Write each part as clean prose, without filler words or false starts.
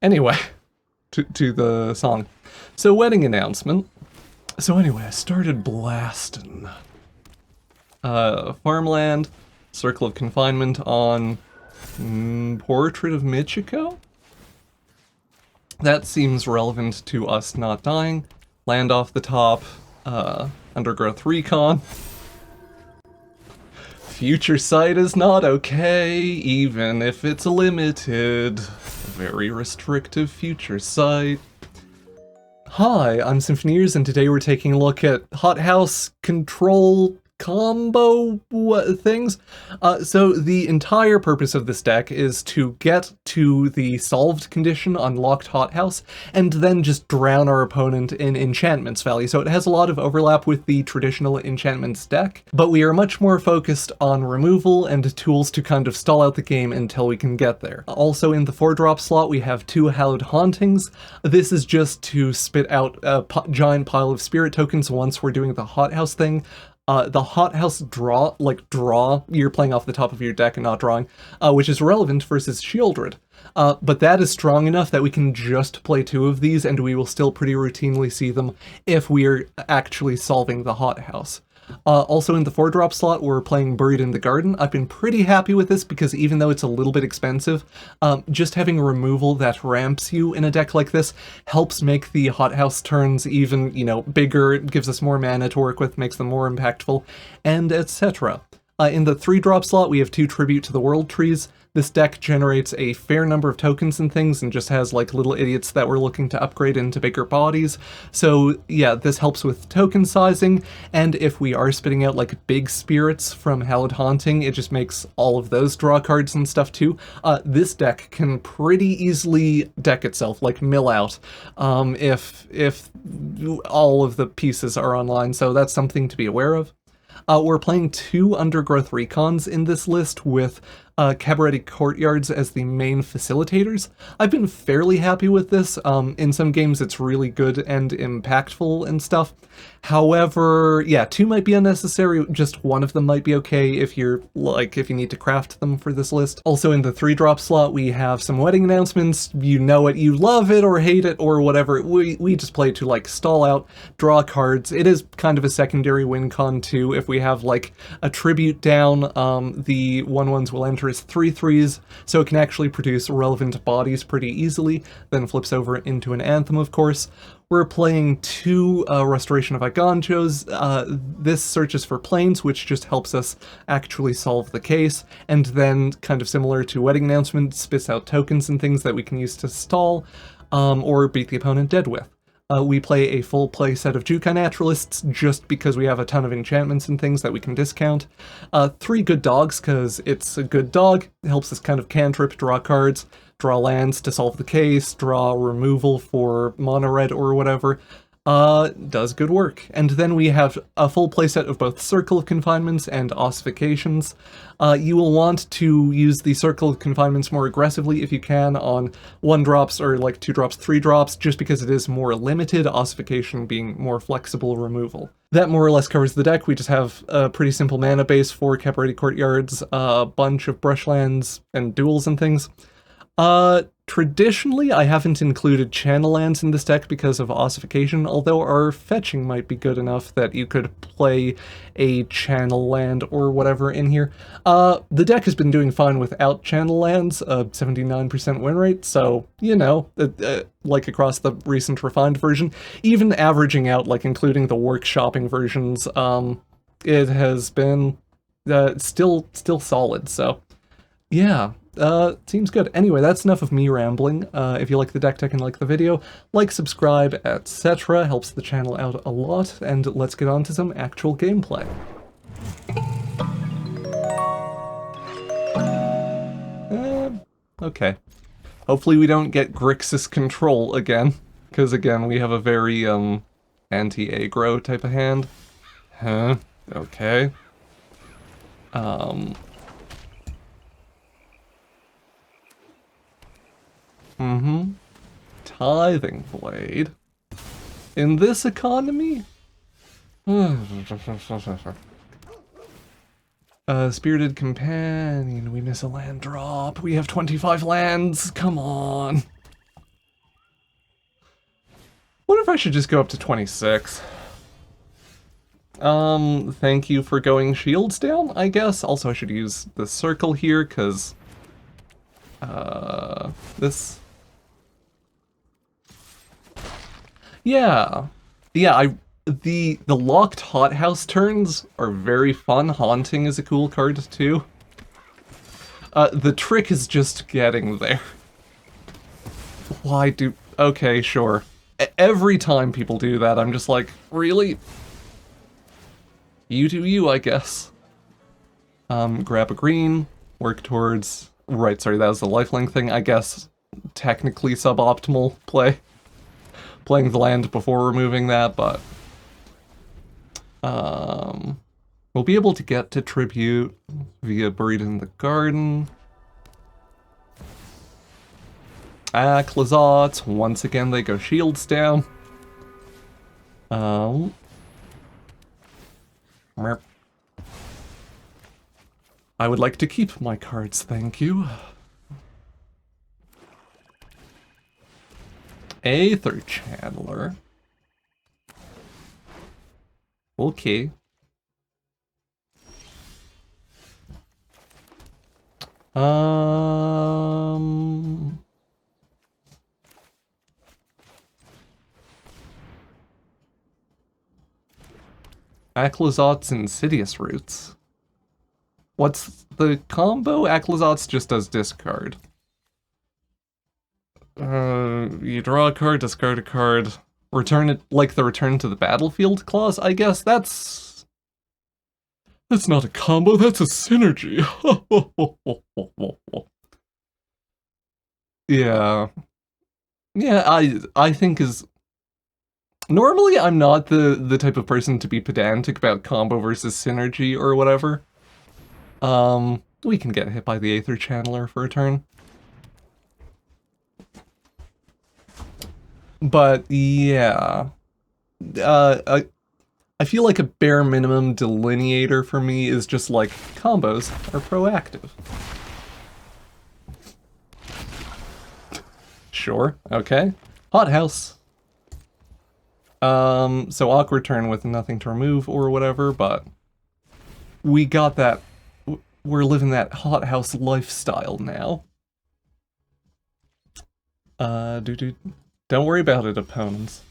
Anyway, to the song. So, wedding announcement. So anyway, I started blasting. Farmland, Circle of Confinement on Portrait of Michiko? That seems relevant to us not dying. Land off the top, Undergrowth Recon. Future Sight is not okay, even if it's limited. Very restrictive Future Sight. Hi, I'm Symphoneers, and today we're taking a look at Hothouse control combo things. So the entire purpose of this deck is to get to the solved condition on locked Hothouse, and then just drown our opponent in Enchantments value. So it has a lot of overlap with the traditional Enchantments deck, but we are much more focused on removal and tools to kind of stall out the game until we can get there. Also in the 4-drop slot we have 2 Hallowed Hauntings. This is just to spit out a giant pile of spirit tokens once we're doing the Hothouse thing. The Hothouse draw, you're playing off the top of your deck and not drawing, which is relevant versus Shieldred. But that is strong enough that we can just play 2 of these and we will still pretty routinely see them if we are actually solving the Hothouse. Also in the 4-drop slot, we're playing Buried in the Garden. I've been pretty happy with this because even though it's a little bit expensive, just having removal that ramps you in a deck like this helps make the Hothouse turns even, bigger. It gives us more mana to work with, makes them more impactful, and etc. In the 3-drop slot, we have 2 Tribute to the World trees. This deck generates a fair number of tokens and things and just has like little idiots that we're looking to upgrade into bigger bodies. So yeah, this helps with token sizing, and if we are spitting out like big spirits from Hallowed Haunting, it just makes all of those draw cards and stuff too. This deck can pretty easily deck itself, like mill out, if all of the pieces are online, so that's something to be aware of. We're playing 2 Undergrowth Recons in this list with Cabaret Courtyards as the main facilitators. I've been fairly happy with this. In some games it's really good and impactful and stuff. However, yeah, 2 might be unnecessary, just 1 of them might be okay if you need to craft them for this list. Also in the 3-drop slot we have some wedding announcements. You know it, you love it or hate it or whatever. We just play to like stall out, draw cards. It is kind of a secondary win con too. If we have like a tribute down, the 1/1s will enter as 3/3s, so it can actually produce relevant bodies pretty easily, then flips over into an Anthem, of course. We're playing 2 Restoration of Igonjos. This searches for planes, which just helps us actually solve the case, and then, kind of similar to Wedding Announcement, spits out tokens and things that we can use to stall, or beat the opponent dead with. We play a full play set of Jukai Naturalists just because we have a ton of enchantments and things that we can discount. 3 Good Dogs, because it's a good dog. It helps us kind of cantrip, draw cards, draw lands to solve the case, draw removal for mono red or whatever. Does good work. And then we have a full playset of both Circle of Confinements and Ossifications. You will want to use the Circle of Confinements more aggressively if you can on 1-drops or like 2-drops, 3-drops, just because it is more limited, Ossification being more flexible removal. That more or less covers the deck. We just have a pretty simple mana base for Cabaret Courtyards, a bunch of brushlands and duels and things. Traditionally, I haven't included channel lands in this deck because of Ossification, although our fetching might be good enough that you could play a channel land or whatever in here. The deck has been doing fine without channel lands, a 79% win rate, so, like across the recent refined version, even averaging out, like including the workshopping versions, it has been still solid, so yeah. Seems good. Anyway, that's enough of me rambling. If you like the deck tech and like the video, like, subscribe, etc. Helps the channel out a lot, and let's get on to some actual gameplay. Okay. Hopefully we don't get Grixis control again, because again, we have a very, anti-aggro type of hand. Huh? Okay. Tithing Blade. In this economy? Spirited Companion, we miss a land drop. We have 25 lands, come on. if I should just go up to 26. Thank you for going shields down, I guess. Also, I should use the circle here, because, this... Yeah. Yeah, the locked hothouse turns are very fun. Haunting is a cool card, too. The trick is just getting there. Why do... Okay, sure. Every time people do that, I'm just like, really? You do you, I guess. Grab a green, work towards... Right, sorry, that was the lifelink thing. I guess technically suboptimal play. Playing the land before removing that, but... we'll be able to get to tribute via Buried in the Garden. Clazots, once again they go shields down. Merp. I would like to keep my cards, thank you. Aether Channeler. Okay. Aclazot's Insidious Roots. What's the combo? Aclazot's just does discard. You draw a card, discard a card, return it, like the return to the battlefield clause, I guess. That's not a combo, that's a synergy. Yeah. Yeah, I think is... Normally, I'm not the type of person to be pedantic about combo versus synergy or whatever. We can get hit by the Aether Channeler for a turn. But, yeah. I feel like a bare minimum delineator for me is just like, combos are proactive. Sure, okay. Hothouse. So awkward turn with nothing to remove or whatever, but we got that. We're living that hothouse lifestyle now. Don't worry about it, opponents.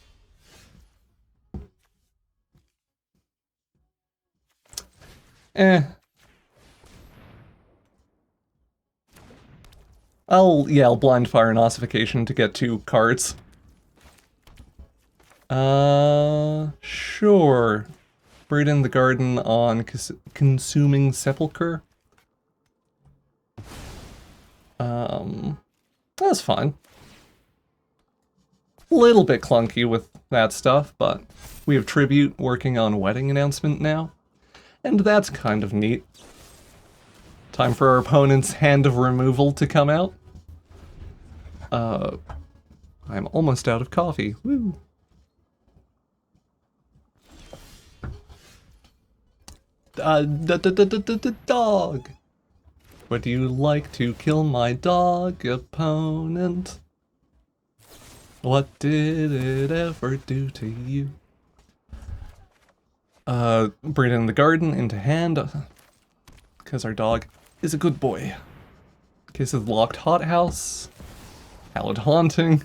I'll blind fire an ossification to get 2 cards. Sure. Buried in the Garden on Consuming Sepulchre. That's fine. A little bit clunky with that stuff, but we have Tribute working on Wedding Announcement now, and that's kind of neat. Time for our opponent's Hand of Removal to come out. I'm almost out of coffee. Woo! Dog! Would you like to kill my dog, opponent? What did it ever do to you? Bring it in the garden into hand, because our dog is a good boy. Case of the locked hothouse. Hallowed Haunting.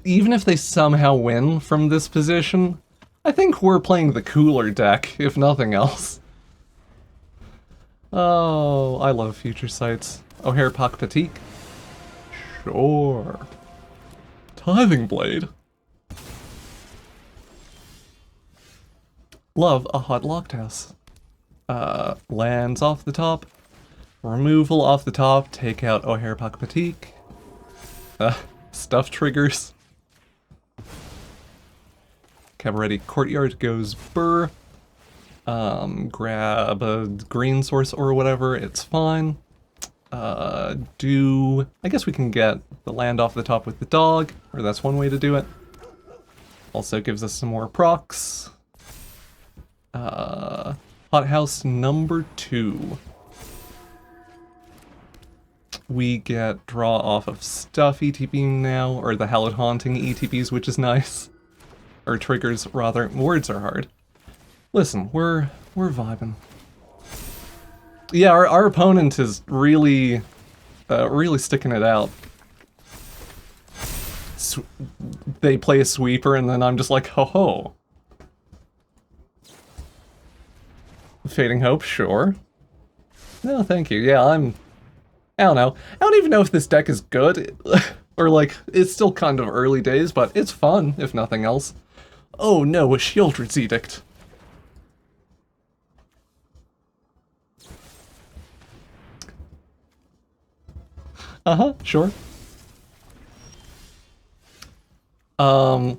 Even if they somehow win from this position, I think we're playing the cooler deck, if nothing else. Oh, I love Future Sights. O'Hare Pakpatik. Sure. Tithing Blade. Love a hot locked house. Lands off the top. Removal off the top. Take out O'Hare Pakpatik. Stuff triggers. Cabaret Courtyard goes burr. Grab a green source or whatever, it's fine. I guess we can get the land off the top with the dog, or that's one way to do it. Also gives us some more procs. Hothouse number 2. We get draw off of stuff ETBing now, or the Hallowed Haunting ETBs, which is nice. Or triggers, rather. Words are hard. Listen, we're vibing. Yeah, our opponent is really, really sticking it out. They play a sweeper, and then I'm just like, ho ho. Fading Hope, sure. No, thank you. Yeah, I don't know. I don't even know if this deck is good. Or like, it's still kind of early days, but it's fun, if nothing else. Oh no, a Shieldred's Edict. Uh-huh, sure. Are...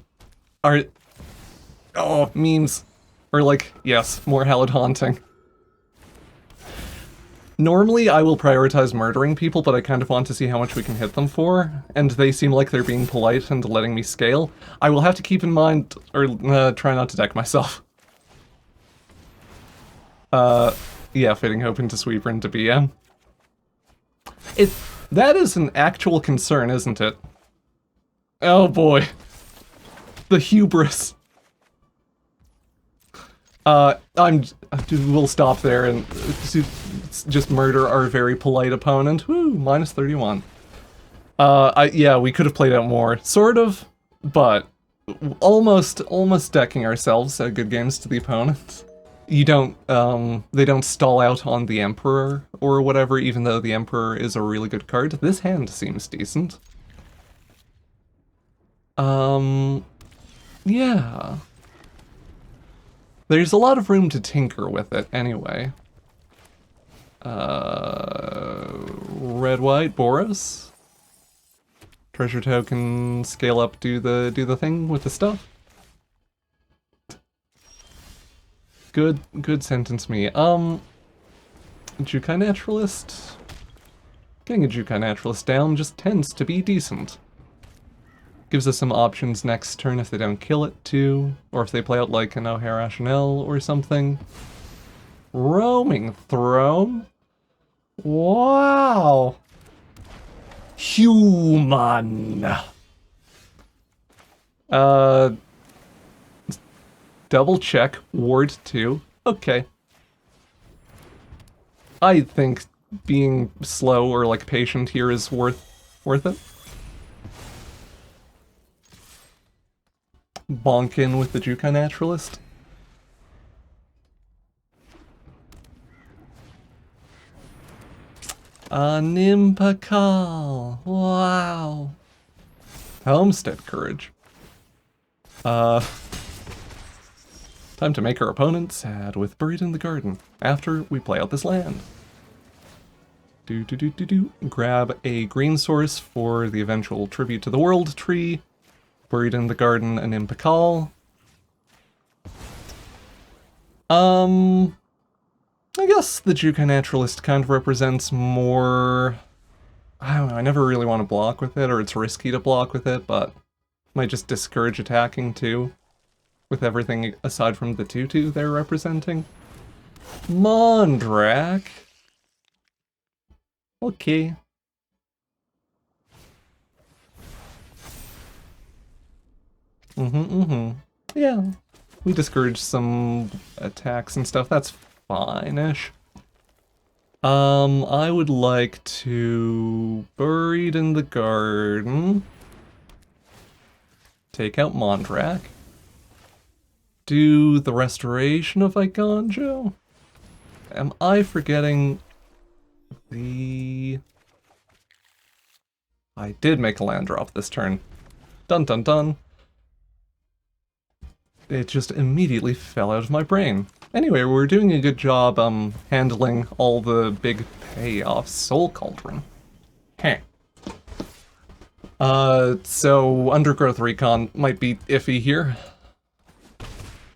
Oh, memes. Or like, yes, more Hallowed Haunting. Normally, I will prioritize murdering people, but I kind of want to see how much we can hit them for, and they seem like they're being polite and letting me scale. I will have to keep in mind, or try not to deck myself. Yeah, Fading Hope into Sweeper into BM. That is an actual concern, isn't it? Oh boy. The hubris. We'll stop there and just murder our very polite opponent. Woo, minus 31. Yeah, we could have played out more, sort of, but almost decking ourselves good games to the opponent. You don't, they don't stall out on the Emperor or whatever, even though the Emperor is a really good card. This hand seems decent. Yeah. There's a lot of room to tinker with it, anyway. Red-white, Boros. Treasure token, scale up, do the thing with the stuff. Good sentence me. Jukai Naturalist? Getting a Jukai Naturalist down just tends to be decent. Gives us some options next turn if they don't kill it, too. Or if they play out like an O'Hare Rationale or something. Roaming Throne? Wow! Human! Double check, Ward 2. Okay. I think being slow or like patient here is worth it. Bonk in with the Jukai Naturalist. Nimpakal. Wow. Homestead Courage. Time to make our opponent sad with Buried in the Garden after we play out this land. Grab a green source for the eventual Tribute to the World tree. Buried in the Garden, an Impakal. I guess the Jukai Naturalist kind of represents more... I don't know, I never really want to block with it, or it's risky to block with it, but might just discourage attacking too, with everything aside from the 2/2 they're representing. Mondrak. Okay. Yeah, we discourage some attacks and stuff, that's fine-ish. I would like to Buried in the Garden. Take out Mondrak. Do the Restoration of Igonjo? Am I forgetting the... I did make a land drop this turn. Dun dun dun. It just immediately fell out of my brain. Anyway, we're doing a good job handling all the big payoffs. Soul Cauldron. Heh. So Undergrowth Recon might be iffy here.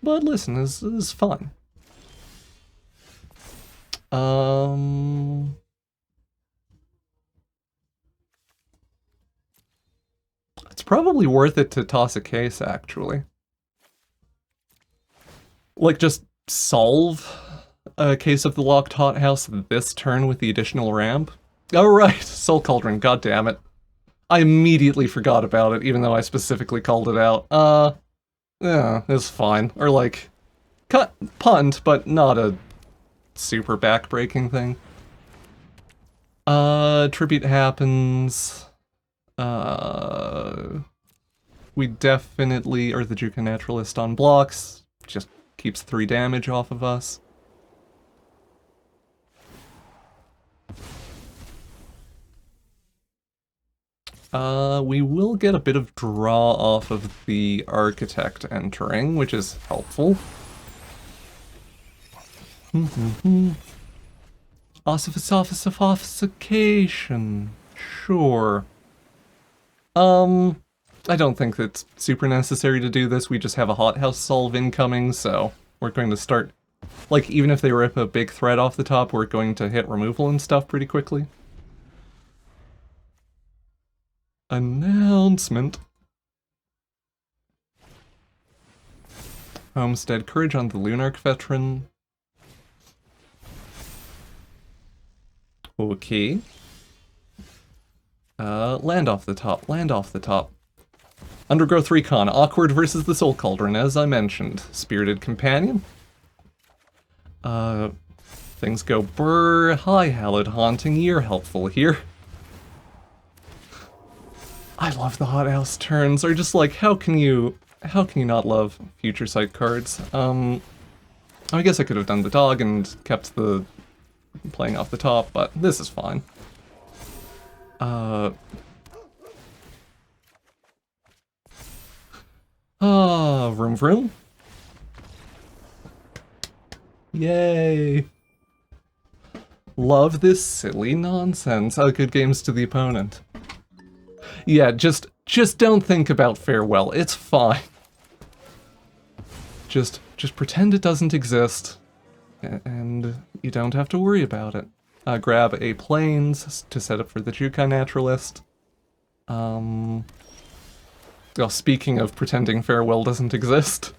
But listen, this is fun. It's probably worth it to toss a case, actually. Like, just solve a case of the Locked Hothouse this turn with the additional ramp. Oh right, Soul Cauldron, god damn it. I immediately forgot about it, even though I specifically called it out. Yeah, it's fine. Or like, punt, but not a super backbreaking thing. Tribute happens. We definitely are the Juka Naturalist on blocks. Just keeps 3 damage off of us. We will get a bit of draw off of the Architect entering, which is helpful. Ossification. Sure. I don't think it's super necessary to do this. We just have a Hothouse solve incoming, so we're going to start... Like, even if they rip a big threat off the top, we're going to hit removal and stuff pretty quickly. Announcement. Homestead Courage on the Lunarch Veteran. Okay. Land off the top, land off the top. Undergrowth Recon, Awkward versus the Soul Cauldron, as I mentioned. Spirited Companion. Things go brr. Hi, Hallowed Haunting, you're helpful here. I love the Hothouse turns. Or just like, how can you not love Future Sight cards? I guess I could have done the dog and kept the playing off the top, but this is fine. Vroom vroom. Yay. Love this silly nonsense. Oh, good games to the opponent. Yeah, just don't think about farewell. It's fine. Just pretend it doesn't exist, and you don't have to worry about it. Grab a plains to set up for the Jukai Naturalist. Well, speaking of pretending farewell doesn't exist.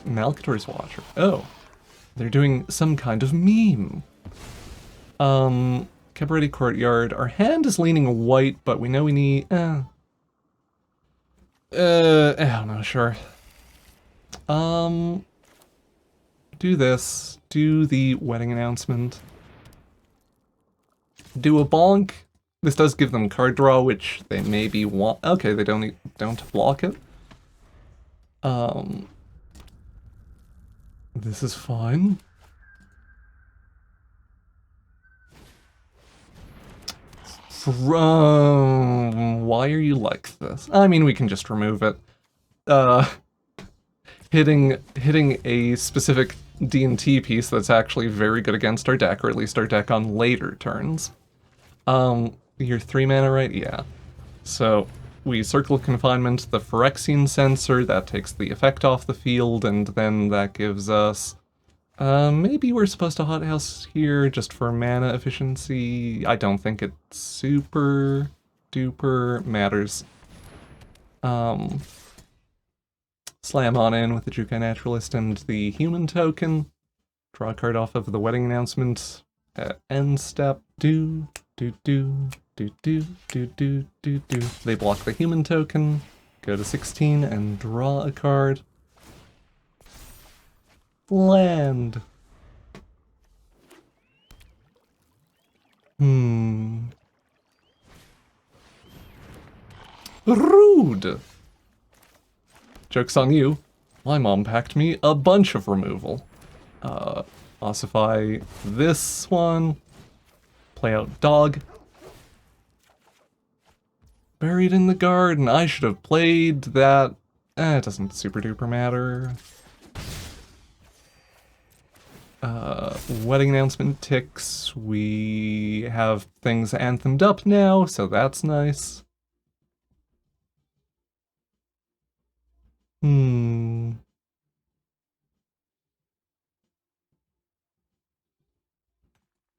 Malcator's Watcher. Oh. They're doing some kind of meme. Cabaret Courtyard. Our hand is leaning white, but we know we need... I don't know, sure. Do this. Do the wedding announcement. Do a bonk. This does give them card draw, which they maybe want... Okay, they don't block it. This is fine. Why are you like this? I mean, we can just remove it. Hitting a specific D&T piece that's actually very good against our deck, or at least our deck on later turns. You're 3 mana, right? Yeah. So, we Circle of Confinement, the Phyrexian Sensor, that takes the effect off the field, and then that gives us... maybe we're supposed to Hothouse here just for mana efficiency. I don't think it super duper matters. Slam on in with the Jukai Naturalist and the Human Token. Draw a card off of the Wedding Announcement. End step. Do. They block the Human Token. Go to 16 and draw a card. Land. Rude. Joke's on you. My mom packed me a bunch of removal. Ossify this one. Play out dog. Buried in the garden. I should have played that. It doesn't super duper matter. Wedding announcement ticks. We have things anthemed up now, so that's nice.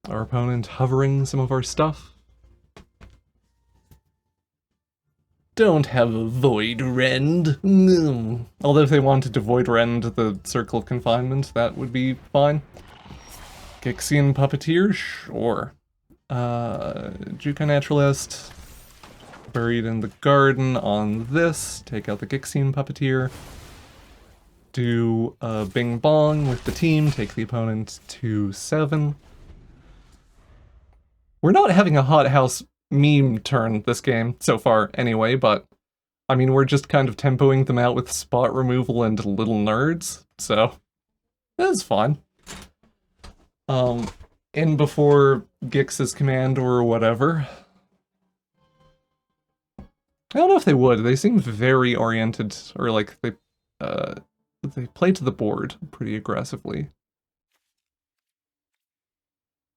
Our opponent hovering some of our stuff. Don't have a Void Rend. Although if they wanted to Void Rend the Circle of Confinement, that would be fine. Gixian Puppeteer? Sure. Juka Naturalist. Buried in the Garden on this. Take out the Gixian Puppeteer. Do a Bing Bong with the team. Take the opponent to 7. We're not having a Hothouse meme turn this game so far anyway, but I mean, we're just kind of tempoing them out with spot removal and little nerds, so that's fine. In before Gix's command or whatever. I don't know if they would. They seem very oriented, or like they play to the board pretty aggressively.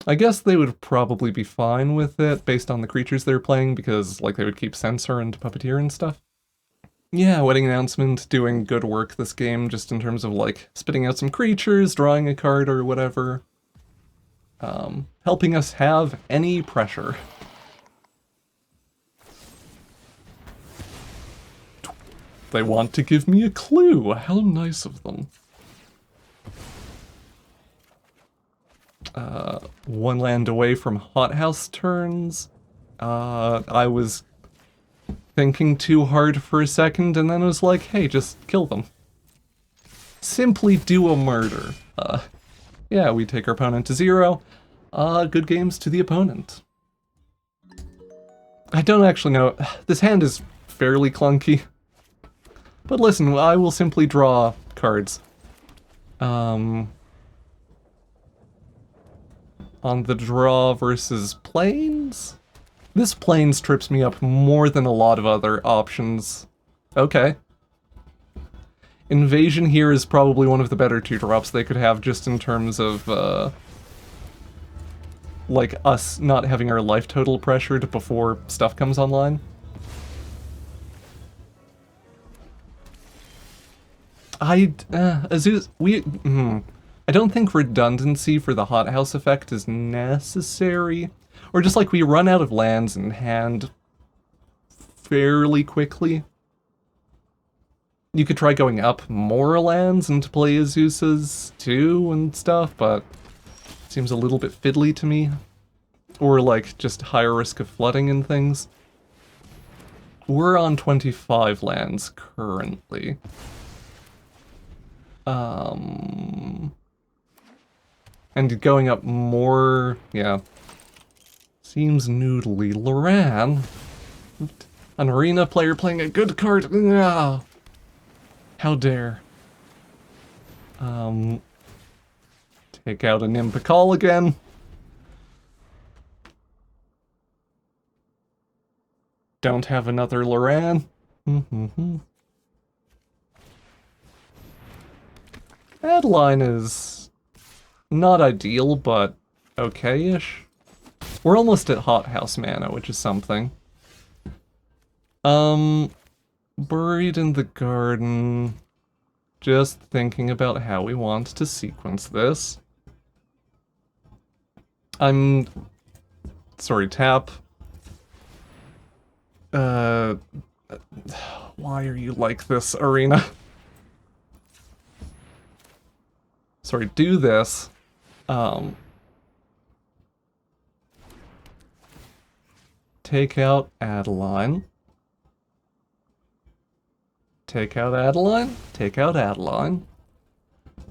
I guess they would probably be fine with it based on the creatures they're playing, because like they would keep Censor and Puppeteer and stuff. Yeah, Wedding Announcement doing good work this game, just in terms of like spitting out some creatures, drawing a card or whatever. Helping us have any pressure. They want to give me a clue. How nice of them. One land away from Hothouse turns. I was thinking too hard for a second and then I was like, hey, just kill them. Simply do a murder. Yeah, we take our opponent to 0. Good games to the opponent. I don't actually know. This hand is fairly clunky. But listen, I will simply draw cards. On the draw versus planes? This planes trips me up more than a lot of other options. Okay. Invasion here is probably one of the better 2-drops they could have, just in terms of, like, us not having our life total pressured before stuff comes online. I don't think redundancy for the Hothouse effect is necessary. Or just like we run out of lands in hand fairly quickly. You could try going up more lands and play Azusa's too and stuff, but it seems a little bit fiddly to me. Or like just higher risk of flooding and things. We're on 25 lands currently. And going up more, yeah. Seems noodly. Loran. An arena player playing a good card. Ugh. How dare. Take out a Nimpakal again. Don't have another Loran. Adeline is not ideal, but okay-ish. We're almost at Hothouse mana, which is something. Buried in the Garden. Just thinking about how we want to sequence this. Sorry, tap. Why are you like this, Arena? Sorry, do this. Take out Adeline. Take out Adeline. Take out Adeline.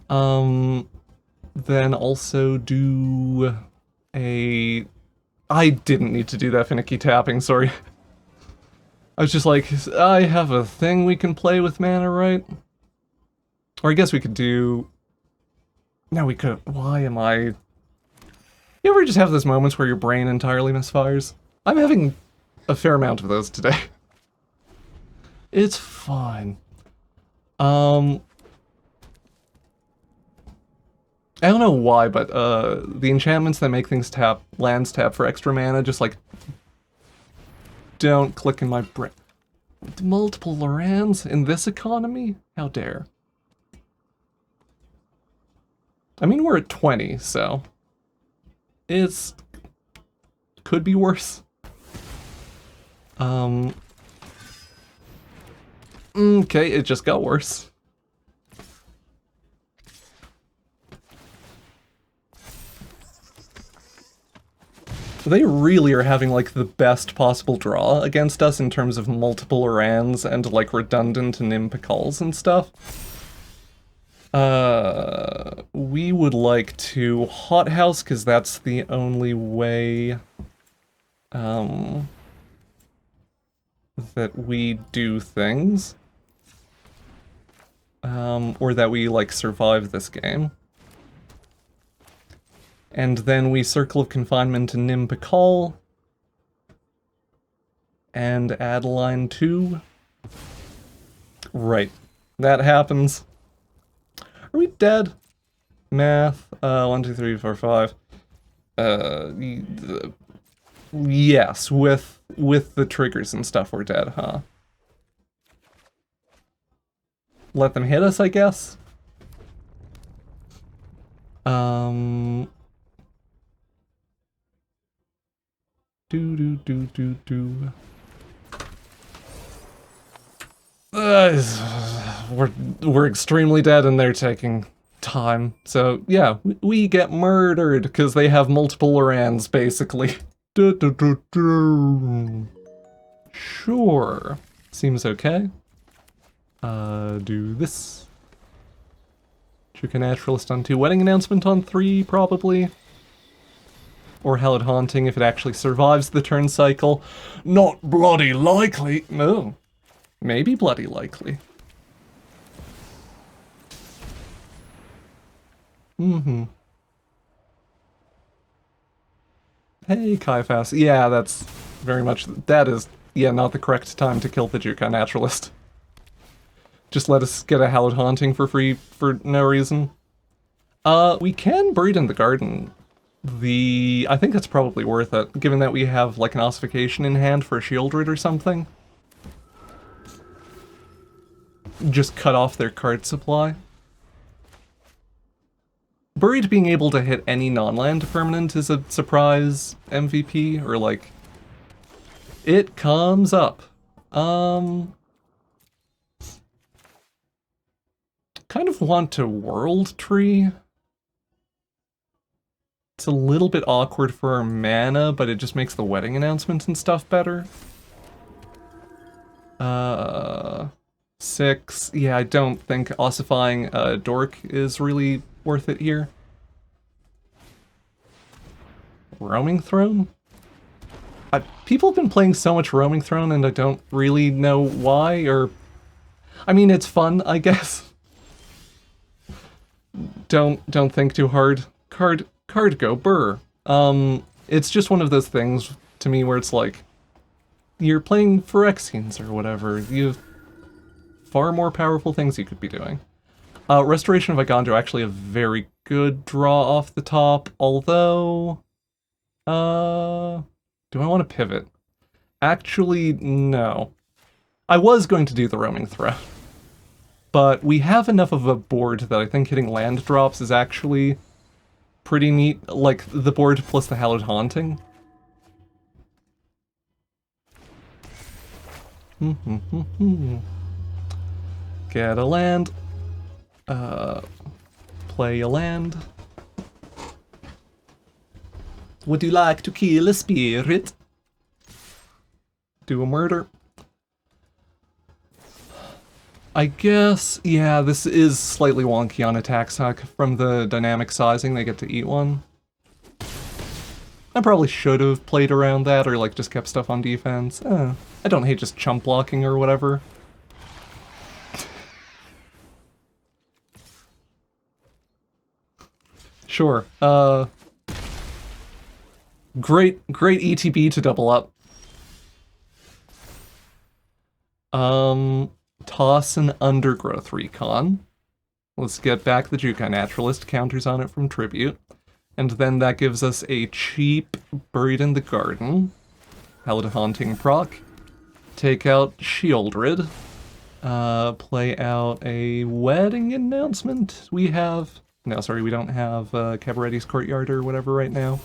Then also do a... I didn't need to do that finicky tapping, sorry. I was just like, I have a thing we can play with mana, right? Or I guess we could do... No, we could... Why am I... You ever just have those moments where your brain entirely misfires? I'm having a fair amount of those today. It's fine. I don't know why, but the enchantments that make things tap, lands tap for extra mana, just like don't click in my brain. Multiple Lorans in this economy? How dare. I mean, we're at 20, so it's could be worse. Okay, it just got worse. They really are having, like, the best possible draw against us in terms of multiple Orans and, like, redundant Nimpicals and stuff. We would like to Hothouse, because that's the only way, that we do things. Or that we, like, survive this game. And then we Circle of Confinement to Nimpicol. And add line 2. Right. That happens. Are we dead? Math. 1, 2, 3, 4, 5. Yes, with the triggers and stuff we're dead, huh? Let them hit us, I guess? We're extremely dead and they're taking time. So yeah, we get murdered because they have multiple Orans, basically. Sure. Seems okay. Do this. Juka Naturalist on 2. Wedding Announcement on 3, probably. Or Hallowed Haunting if it actually survives the turn cycle. Not bloody likely. No. Maybe bloody likely. Mm-hmm. Hey, Kaifas. Yeah, that's very much... That is, yeah, not the correct time to kill the Juka Naturalist. Just let us get a Hallowed Haunting for free for no reason. We can breed in the garden. I think that's probably worth it, given that we have, like, an Ossification in hand for a Shieldred or something. Just cut off their card supply. Buried being able to hit any non-land permanent is a surprise MVP, or, like, it comes up. Kind of want to World Tree. It's a little bit awkward for our mana, but it just makes the wedding announcement and stuff better. 6. Yeah, I don't think ossifying Dork is really worth it here. Roaming Throne? People have been playing so much Roaming Throne and I don't really know why, or... I mean, it's fun, I guess. Don't think too hard. Card go, burr. It's just one of those things to me where it's like, you're playing Phyrexians or whatever. You have far more powerful things you could be doing. Restoration of Igondo actually a very good draw off the top, although... do I want to pivot? Actually, no. I was going to do the Roaming Throne. But we have enough of a board that I think hitting land drops is actually pretty neat. Like, the board plus the Hallowed Haunting. Get a land. Play a land. Would you like to kill a spirit? Do a murder. I guess, yeah, this is slightly wonky on attack suck. From the dynamic sizing, they get to eat one. I probably should have played around that, or like just kept stuff on defense. I don't hate just chump blocking or whatever. Sure, great ETB to double up. Toss an Undergrowth Recon. Let's get back the Jukai Naturalist, counters on it from Tribute. And then that gives us a cheap Buried in the Garden. Hallowed Haunting proc. Take out Shieldred. Play out a Wedding Announcement. We have... No, sorry, we don't have Cabaretti's Courtyard or whatever right now.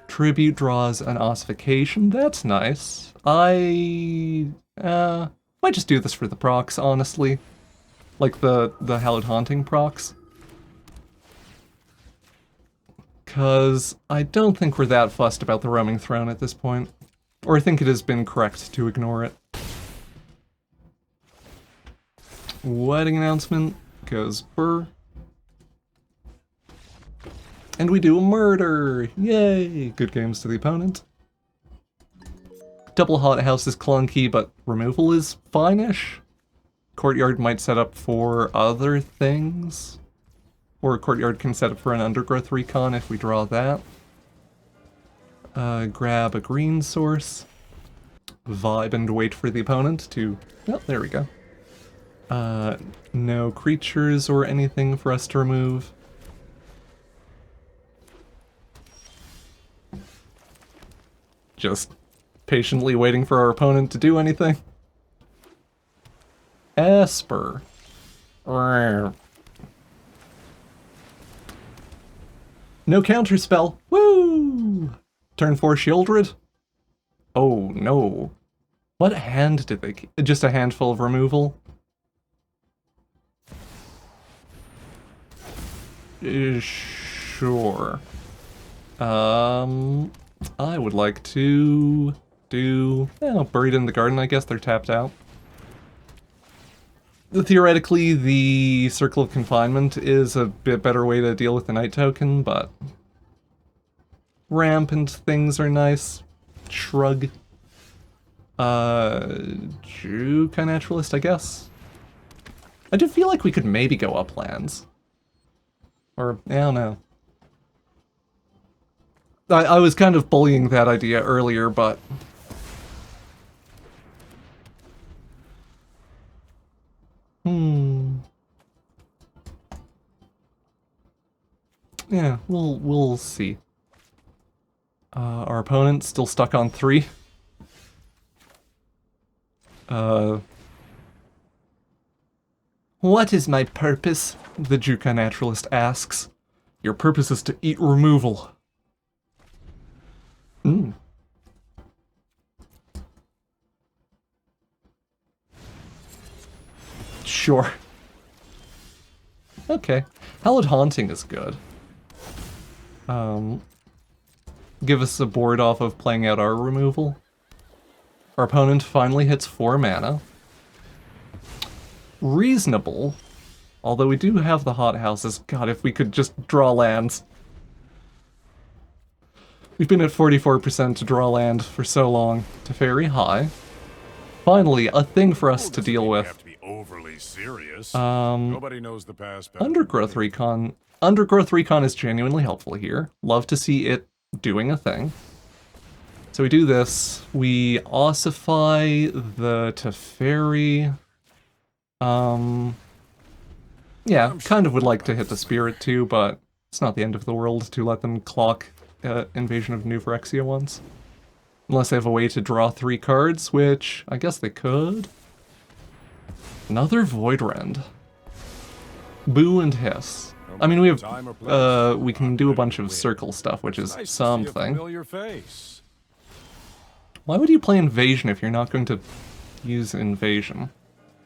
Tribute draws an Ossification. That's nice. Might just do this for the procs, honestly. Like the Hallowed Haunting procs. Because I don't think we're that fussed about the Roaming Throne at this point. Or I think it has been correct to ignore it. Wedding announcement goes burr. And we do a murder! Yay! Good games to the opponent. Double Hothouse is clunky, but removal is fine-ish. Courtyard might set up for other things. Or Courtyard can set up for an Undergrowth Recon if we draw that. Grab a green source. Vibe and wait for the opponent to... Oh, there we go. No creatures or anything for us to remove. Just patiently waiting for our opponent to do anything. Esper. No counterspell. Woo! Turn 4 Shieldred. Oh no. What hand did they keep? Just a handful of removal? Sure. I would like to do... Buried in the Garden, I guess they're tapped out. Theoretically, the Circle of Confinement is a bit better way to deal with the Night Token, but... Rampant things are nice. Shrug. Jukai Naturalist, I guess? I do feel like we could maybe go uplands. Or, I don't know. I was kind of bullying that idea earlier, but... Yeah, we'll see. Our opponent still stuck on 3. What is my purpose? The Jukai Naturalist asks. Your purpose is to eat removal. Sure. Okay. Hallowed Haunting is good. Give us a board off of playing out our removal. Our opponent finally hits 4 mana. Reasonable. Although we do have the Hothouses. God, if we could just draw lands. We've been at 44% to draw land for so long. Teferi high. Finally, a thing for us to deal with. Nobody knows the past. Undergrowth Recon. Undergrowth Recon is genuinely helpful here. Love to see it doing a thing. So we do this. We ossify the Teferi. Yeah, kind of would like to hit the Spirit too, but it's not the end of the world to let them clock Invasion of New Phyrexia once. Unless they have a way to draw 3 cards, which I guess they could. Another Voidrend. Boo and Hiss. I mean, we have, we can do a bunch of circle stuff, which is something. Why would you play Invasion if you're not going to use Invasion?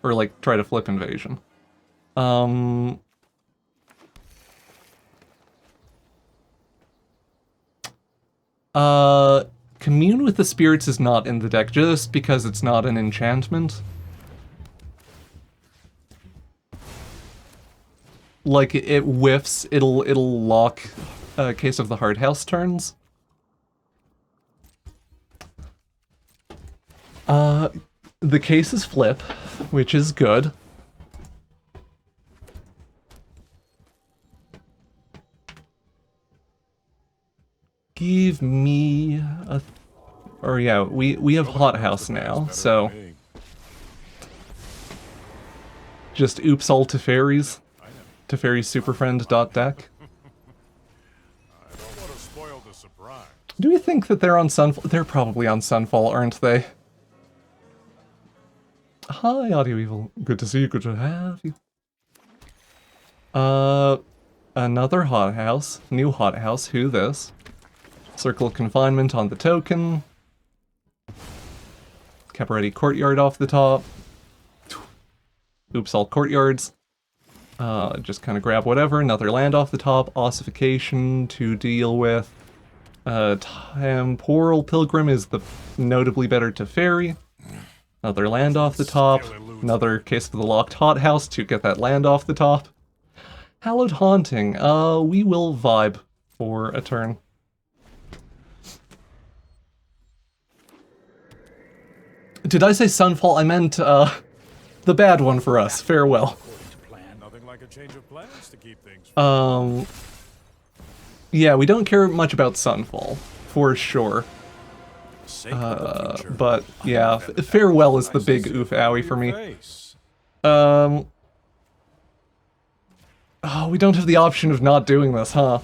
Or, like, try to flip Invasion? Commune with the Spirits is not in the deck just because it's not an enchantment. Like, it whiffs, it'll lock Case of the Hardhouse turns. The cases flip, which is good. Give me a... Or yeah, we have Hothouse now, so... Just oops all Teferi's. Teferi's Superfriend.deck. Do we think that they're on Sunfall? They're probably on Sunfall, aren't they? Hi, Audio Evil. Good to see you, good to have you. Another Hothouse. New Hothouse. Who this? Circle of Confinement on the token. Cabaretti Courtyard off the top. Oops, all courtyards. Just kind of grab whatever. Another land off the top. Ossification to deal with. Temporal Pilgrim is the notably better Teferi. Another land off the top. Another case of the locked Hothouse to get that land off the top. Hallowed Haunting. We will vibe for a turn. Did I say Sunfall? I meant, the bad one for us. Farewell. Yeah, we don't care much about Sunfall, for sure. But, yeah, Farewell is the big oof-owie for me. Oh, we don't have the option of not doing this, huh?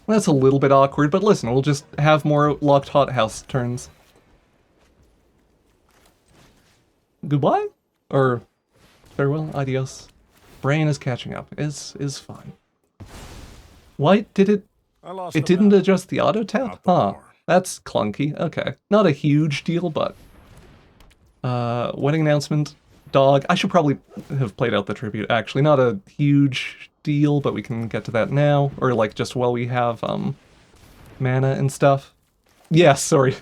That's a little bit awkward, but listen, we'll just have more locked Hothouse turns. Goodbye? Or farewell, adios. Brain is catching up. Is fine. Why did it... It didn't adjust the auto tap? Huh. That's clunky. Okay. Not a huge deal, but... wedding announcement. Dog. I should probably have played out the tribute, actually. Not a huge deal, but we can get to that now. Or, like, just while we have, mana and stuff. Yeah, sorry.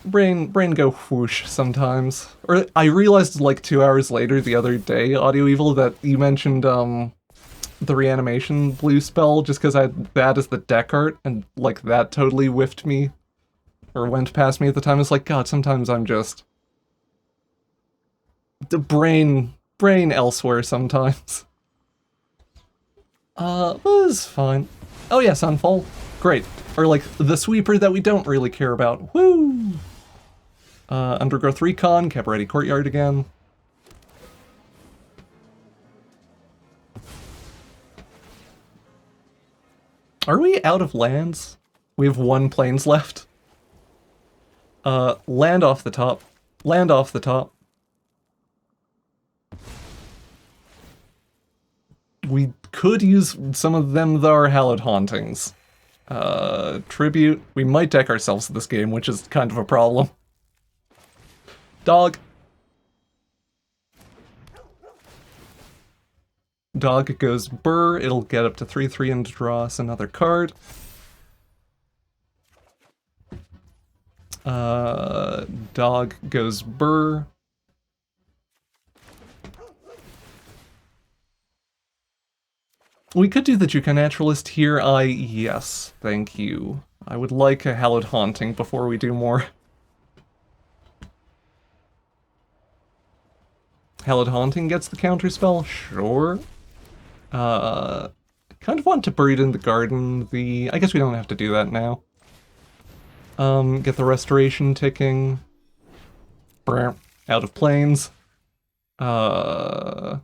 Brain go whoosh sometimes. Or I realized like 2 hours later the other day, Audio Evil, that you mentioned the reanimation blue spell just because I had that as the deck art, and like that totally whiffed me or went past me at the time. It's like, God, sometimes I'm just the brain elsewhere sometimes. It was fine. Oh yeah, Sunfall. Great. Or like the sweeper that we don't really care about. Woo! Undergrowth Recon, Cabaretti Courtyard again. Are we out of lands? We have 1 plains left. Land off the top. Land off the top. We could use some of them that are Hallowed Hauntings. Tribute. We might deck ourselves this game, which is kind of a problem. Dog. Dog goes burr. It'll get up to 3/3 and draw us another card. Dog goes burr. We could do the Juka Naturalist here. Yes, thank you. I would like a Hallowed Haunting before we do more. Hallowed Haunting gets the counterspell? Sure. Kind of want to bury it in the garden. I guess we don't have to do that now. Get the restoration ticking. Brr, out of planes. I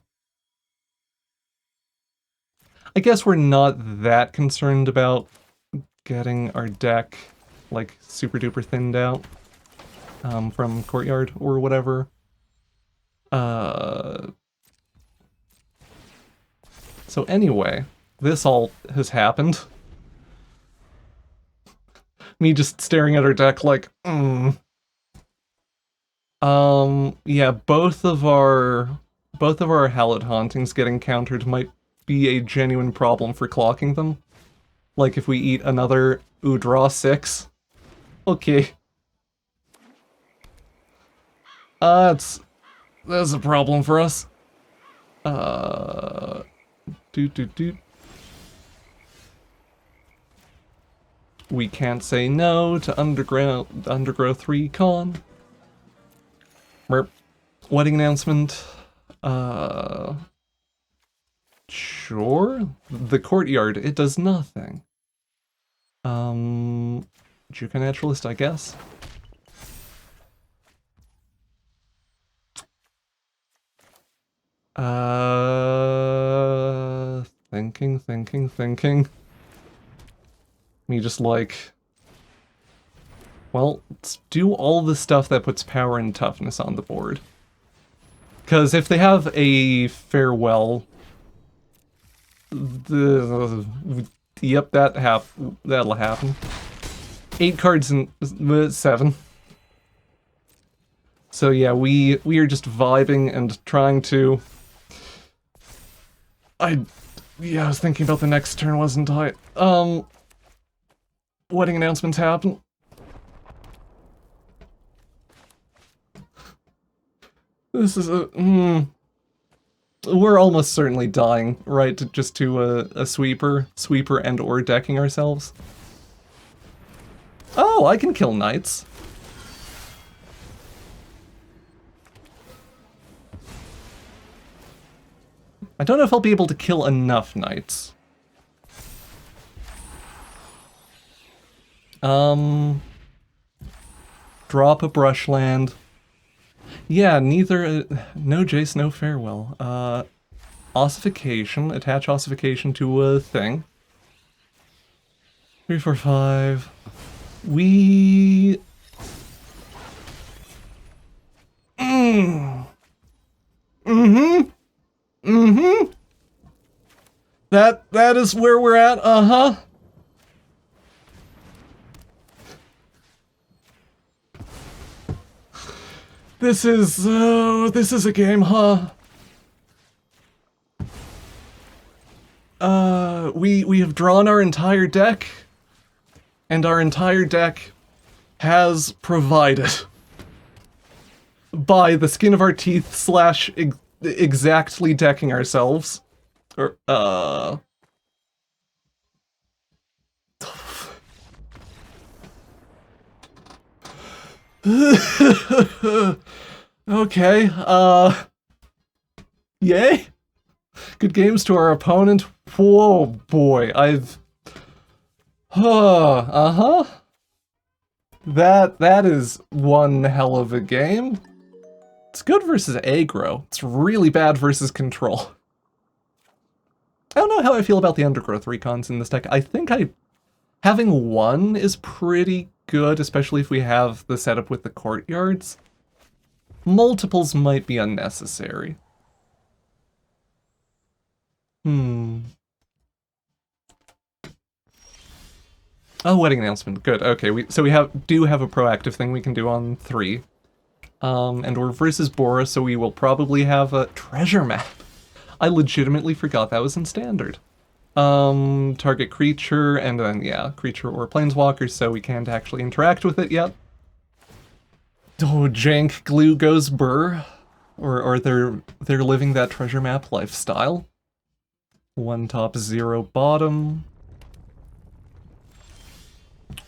guess we're not that concerned about getting our deck, like, super duper thinned out from Courtyard or whatever. So anyway, this all has happened. Me just staring at our deck like, yeah, both of our Hallowed Hauntings getting countered might be a genuine problem for clocking them. Like if we eat another draw 6. Okay. That's a problem for us. We can't say no to Undergrowth Recon. Merp. Wedding announcement. Sure. The Courtyard, it does nothing. Juka Naturalist, I guess. Thinking. Me just like... Well, let's do all the stuff that puts power and toughness on the board. Because if they have a farewell... Yep, that'll happen. 8 cards and 7. So yeah, we are just vibing and trying to... Yeah, I was thinking about the next turn, wasn't I? Wedding announcements happen. This is a... We're almost certainly dying, right? Just to a sweeper and or decking ourselves. Oh, I can kill knights. I don't know if I'll be able to kill enough knights. Drop a brushland. Yeah, neither... no Jace, no farewell. Ossification. Attach ossification to a thing. 3, 4, 5. We... That is where we're at, uh-huh. This is a game, huh? We have drawn our entire deck, and our entire deck has provided by the skin of our teeth slash exactly decking ourselves. Or, okay, yay? Good games to our opponent. Whoa, boy, That is one hell of a game. It's good versus aggro. It's really bad versus control. I don't know how I feel about the Undergrowth recons in this deck. I think having one is pretty good, especially if we have the setup with the courtyards. Multiples might be unnecessary. Oh, wedding announcement. Good. Okay, so we do have a proactive thing we can do on 3. And we're versus Bora, so we will probably have a treasure map. I legitimately forgot that was in standard. Target creature, and then, yeah, creature or planeswalker, so we can't actually interact with it yet. Oh, jank glue goes burr. Or they're living that treasure map lifestyle. 1 top, 0 bottom.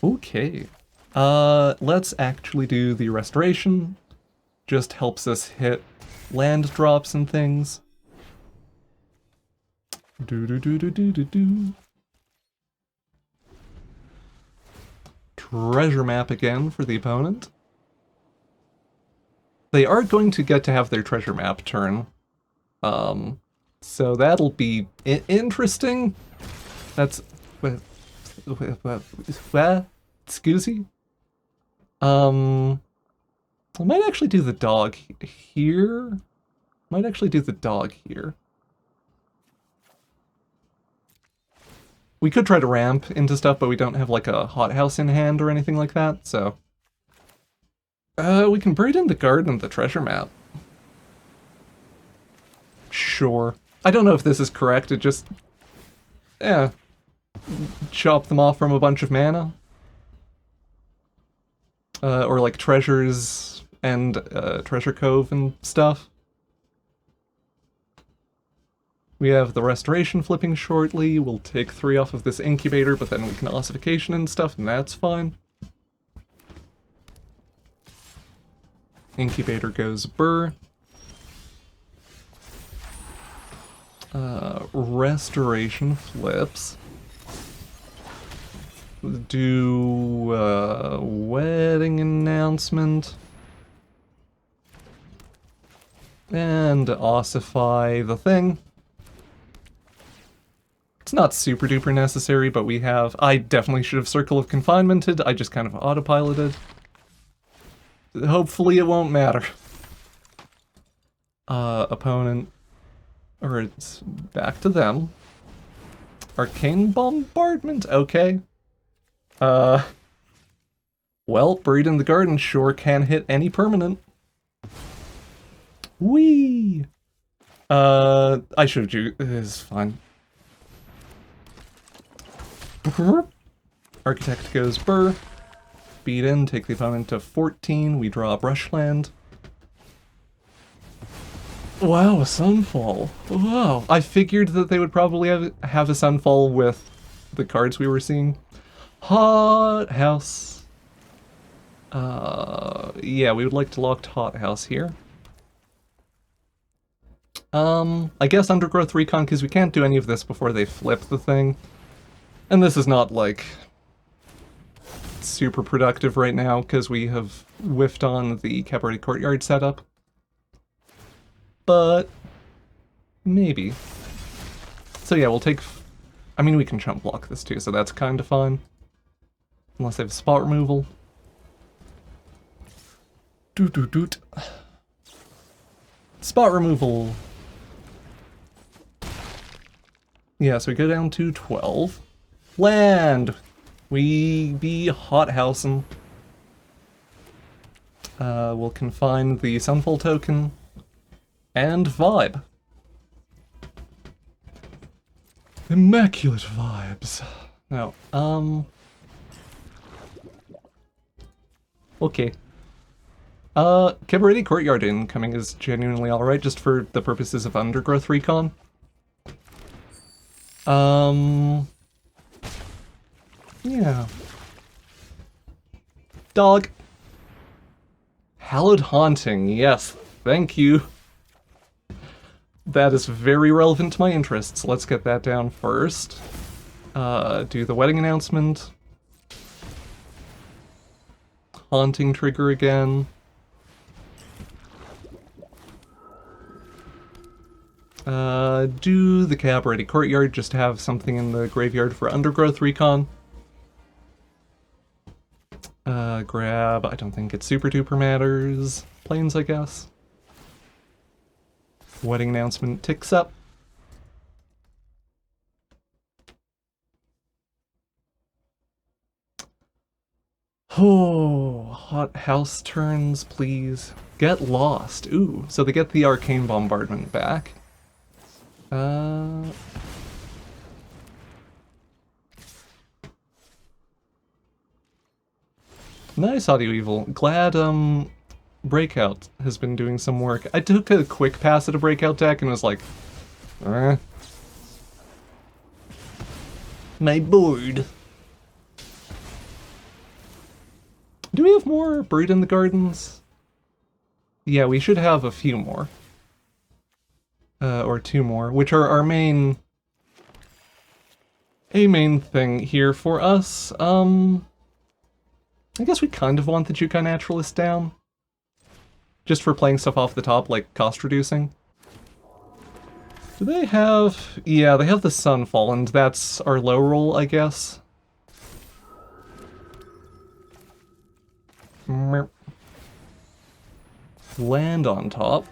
Okay. Let's actually do the restoration. Just helps us hit land drops and things. Treasure map again for the opponent. They are going to get to have their treasure map turn. So that'll be interesting. That's... what? Excusey? I might actually do the dog here. Might actually do the dog here. We could try to ramp into stuff, but we don't have like a hothouse in hand or anything like that, so... we can breed in the garden and the treasure map. Sure. I don't know if this is correct, it just... yeah. Chop them off from a bunch of mana. Or like treasures and treasure cove and stuff. We have the restoration flipping shortly. We'll take 3 off of this incubator, but then we can ossification and stuff, and that's fine. Incubator goes burr. Restoration flips. Do wedding announcement. And ossify the thing. It's not super duper necessary, but we have... I definitely should have Circle of Confinemented. I just kind of autopiloted. Hopefully it won't matter. Opponent... or it's back to them. Arcane Bombardment, okay. Well, Buried in the Garden sure can hit any permanent. Whee! I showed you. It's fine. Architect goes burr. Beat in, take the opponent to 14. We draw a brushland. Wow, a Sunfall. Wow. I figured that they would probably have a Sunfall with the cards we were seeing. Hothouse. Yeah, we would like to lock Hothouse here. I guess Undergrowth Recon, because we can't do any of this before they flip the thing. And this is not, like, super productive right now, because we have whiffed on the Cabaret Courtyard setup. But maybe. So yeah, we'll take... I mean, we can chump block this too, so that's kind of fine. Unless they have spot removal. Doot doot doot. Spot removal. Yeah, so we go down to 12. Land! We be hothousing. We'll confine the Sunfall token. And vibe. Immaculate vibes. No, okay. Cabaret Courtyard incoming is genuinely alright, just for the purposes of Undergrowth Recon. Yeah. Dog. Hallowed Haunting, yes, thank you. That is very relevant to my interests. Let's get that down first. Do the wedding announcement. Haunting trigger again. Do the Cabaret Courtyard, just to have something in the graveyard for Undergrowth Recon. Grab, I don't think it super duper matters. Planes, I guess. Wedding announcement ticks up. Oh, Hothouse turns, please. Get lost. Ooh, so they get the Arcane Bombardment back. Nice, Audio Evil. Glad, Breakout has been doing some work. I took a quick pass at a Breakout deck and was like, my board. Do we have more Brood in the Gardens? Yeah, we should have a few more. Or two more, which are our main thing here for us. I guess we kind of want the Jukai Naturalist down. Just for playing stuff off the top, like cost reducing. Do they have... Yeah, they have the Sunfall, and that's our low roll, I guess. Land on top.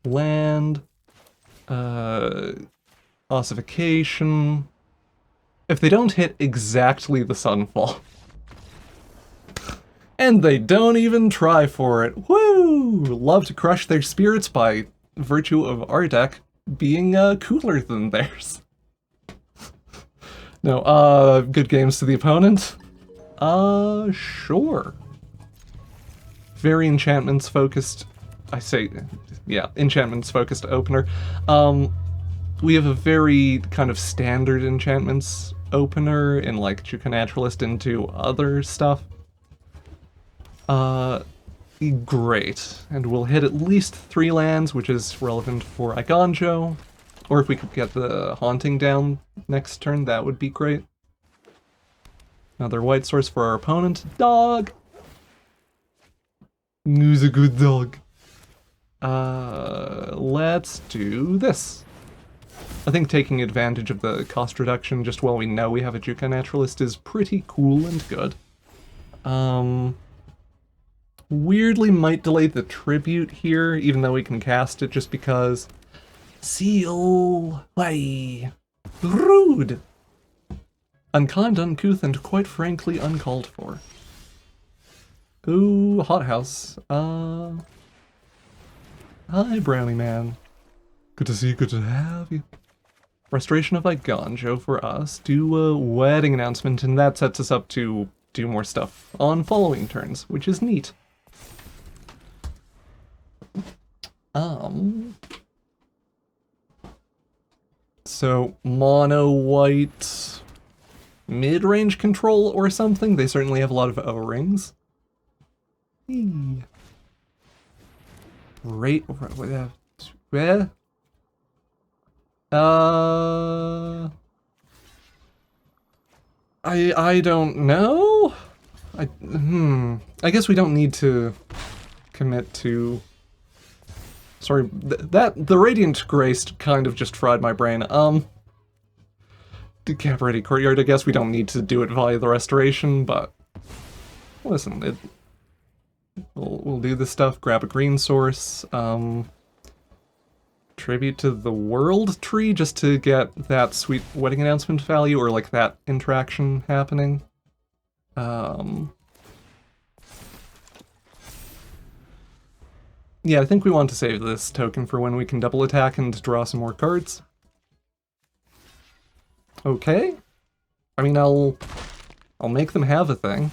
Land. Ossification. If they don't hit exactly the Sunfall. And they don't even try for it. Woo! Love to crush their spirits by virtue of our deck being cooler than theirs. No, good games to the opponent? Sure. Very enchantments focused, I say, yeah, enchantments focused opener. We have a very kind of standard enchantments opener in like Jukai Naturalist into other stuff. Great. And we'll hit at least 3 lands, which is relevant for Igonjo. Or if we could get the Haunting down next turn, that would be great. Another white source for our opponent. Dog! Who's a good dog? Let's do this. I think taking advantage of the cost reduction just while we know we have a Jukai Naturalist is pretty cool and good. Weirdly might delay the tribute here, even though we can cast it just because... Seal! Why? Rude! Unkind, uncouth, and quite frankly uncalled for. Ooh, Hothouse. Hi, Brownie Man. Good to see you, good to have you. Restoration of Iganjo for us. Do a wedding announcement, and that sets us up to do more stuff on following turns, which is neat. So, mono white mid-range control or something? They certainly have a lot of O-rings. Right, where? I don't know? I guess we don't need to commit to... Sorry, the Radiant Grace kind of just fried my brain. Decapitated Courtyard, I guess we don't need to do it via the restoration, but... Listen, we'll do this stuff, grab a green source, tribute to the world tree just to get that sweet wedding announcement value, or like that interaction happening. Yeah, I think we want to save this token for when we can double attack and draw some more cards. Okay. I mean, I'll make them have a thing.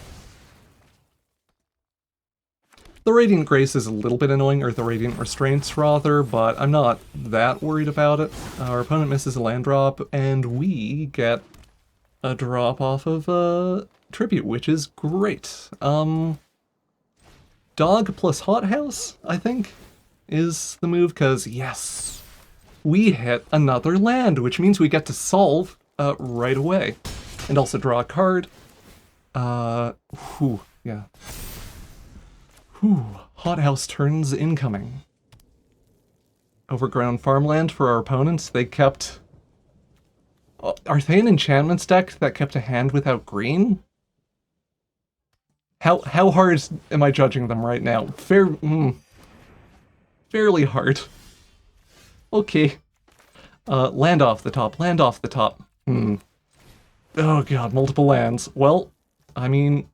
The Radiant Grace is a little bit annoying, or the Radiant Restraints rather, but I'm not that worried about it. Our opponent misses a land drop, and we get a drop off of a tribute, which is great. Dog plus Hothouse, I think, is the move, because yes, we hit another land, which means we get to solve right away. And also draw a card. Yeah. Hothouse turns incoming. Overgrown farmland for our opponents. They kept... Are they an enchantments deck that kept a hand without green? How hard am I judging them right now? Fairly hard. Okay. Land off the top, land off the top. Oh god, multiple lands. Well, I mean...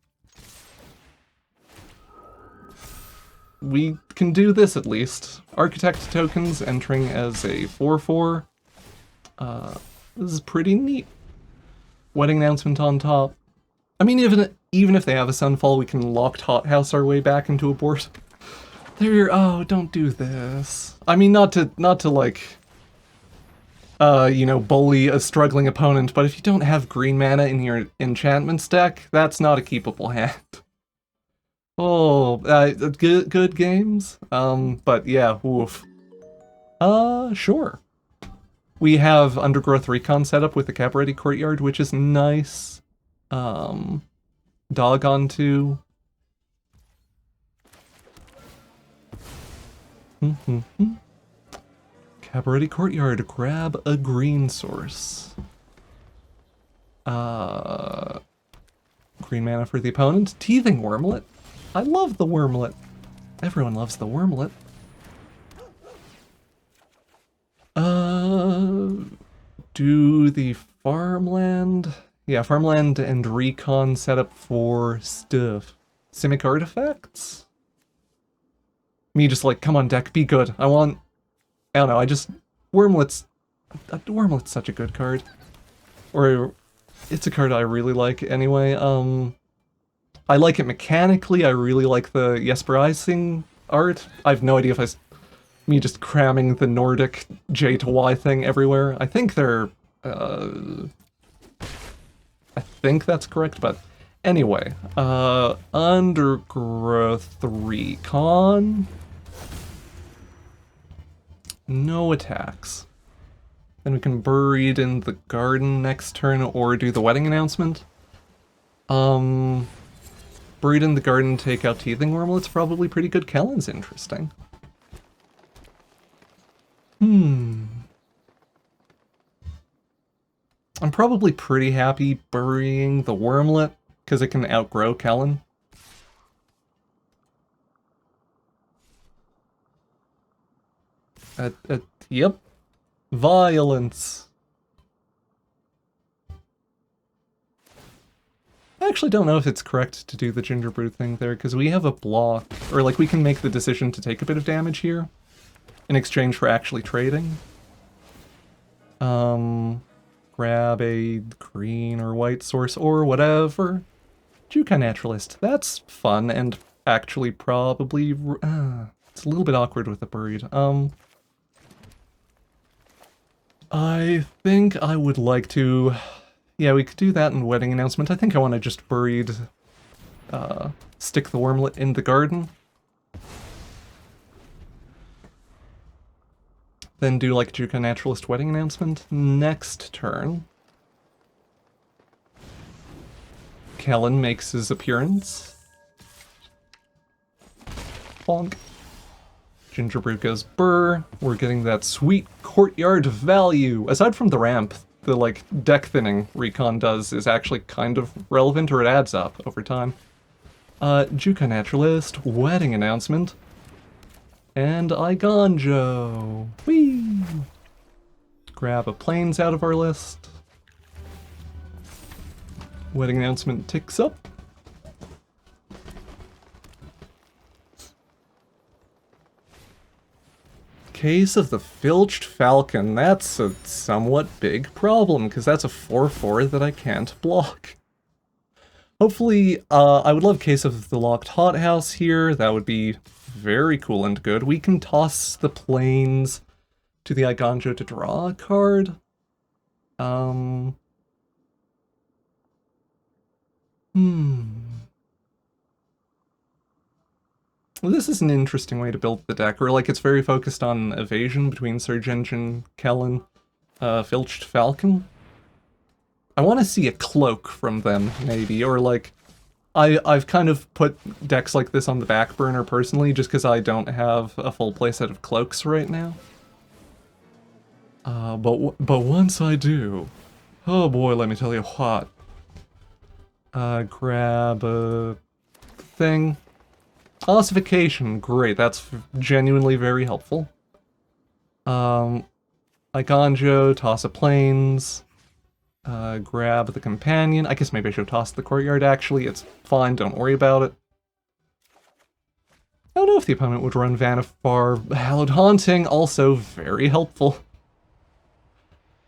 we can do this at least. Architect tokens entering as a 4/4. This is pretty neat. Wedding announcement on top. I mean, even if they have a Sunfall, we can locked Hothouse our way back into a board. Oh, don't do this. I mean, not to like, you know, bully a struggling opponent, but if you don't have green mana in your enchantments deck, that's not a keepable hand. Oh, good games. But yeah, woof. Sure. We have Undergrowth Recon set up with the Cabaret Courtyard, which is nice. Dog on 2. Cabaret Courtyard, grab a green source. Green mana for the opponent. Teething Wormlet. I love the Wormlet. Everyone loves the Wormlet. Do the farmland? Yeah, farmland and recon setup for stuff. Simic artifacts? Me just like, come on deck, be good. I don't know, Wormlet's such a good card. Or, it's a card I really like anyway. I like it mechanically, I really like the Jesper Eising art. I have no idea if me just cramming the Nordic J to Y thing everywhere. I think they're, I think that's correct, but anyway. Undergrowth Recon. No attacks. Then we can Buried in the Garden next turn or do the wedding announcement. Buried in the Garden, take out Teething Wormlet's probably pretty good. Kellen's interesting. I'm probably pretty happy burying the Wormlet, because it can outgrow Kellen. Yep. Violence. actually don't know if it's correct to do the Gingerbread thing there, because we have a block, or like we can make the decision to take a bit of damage here in exchange for actually trading. Grab a green or white source or whatever. Jukai Naturalist, that's fun and actually probably... it's a little bit awkward with the buried. I think I would like to... Yeah, we could do that in Wedding Announcement. I think I want to just buried... stick the Wormlet in the garden. Then do like Jukai Naturalist Wedding Announcement. Next turn. Kellen makes his appearance. Bonk. Gingerbread goes burr. We're getting that sweet courtyard value. Aside from the ramp, the like deck thinning recon does is actually kind of relevant, or it adds up over time. Jukai Naturalist, Wedding Announcement, and Igonjo. Whee! Grab a Plains out of our list. Wedding Announcement ticks up. Case of the Filched Falcon. That's a somewhat big problem, because that's a 4/4 that I can't block. Hopefully, I would love Case of the Locked Hothouse here. That would be very cool and good. We can toss the Plains to the Igonjo to draw a card. Well, this is an interesting way to build the deck, where like it's very focused on evasion between Surge Engine, Kellen, Filched Falcon. I want to see a cloak from them, maybe, or like... I've kind of put decks like this on the back burner personally, just because I don't have a full playset of cloaks right now. But once I do, oh boy, let me tell you what. Grab a thing. Ossification, great, that's genuinely very helpful. Igonjo, toss a Plains. Grab the companion. I guess maybe I should toss the courtyard, actually. It's fine, don't worry about it. I don't know if the opponent would run Vanifar. Hallowed Haunting, also very helpful.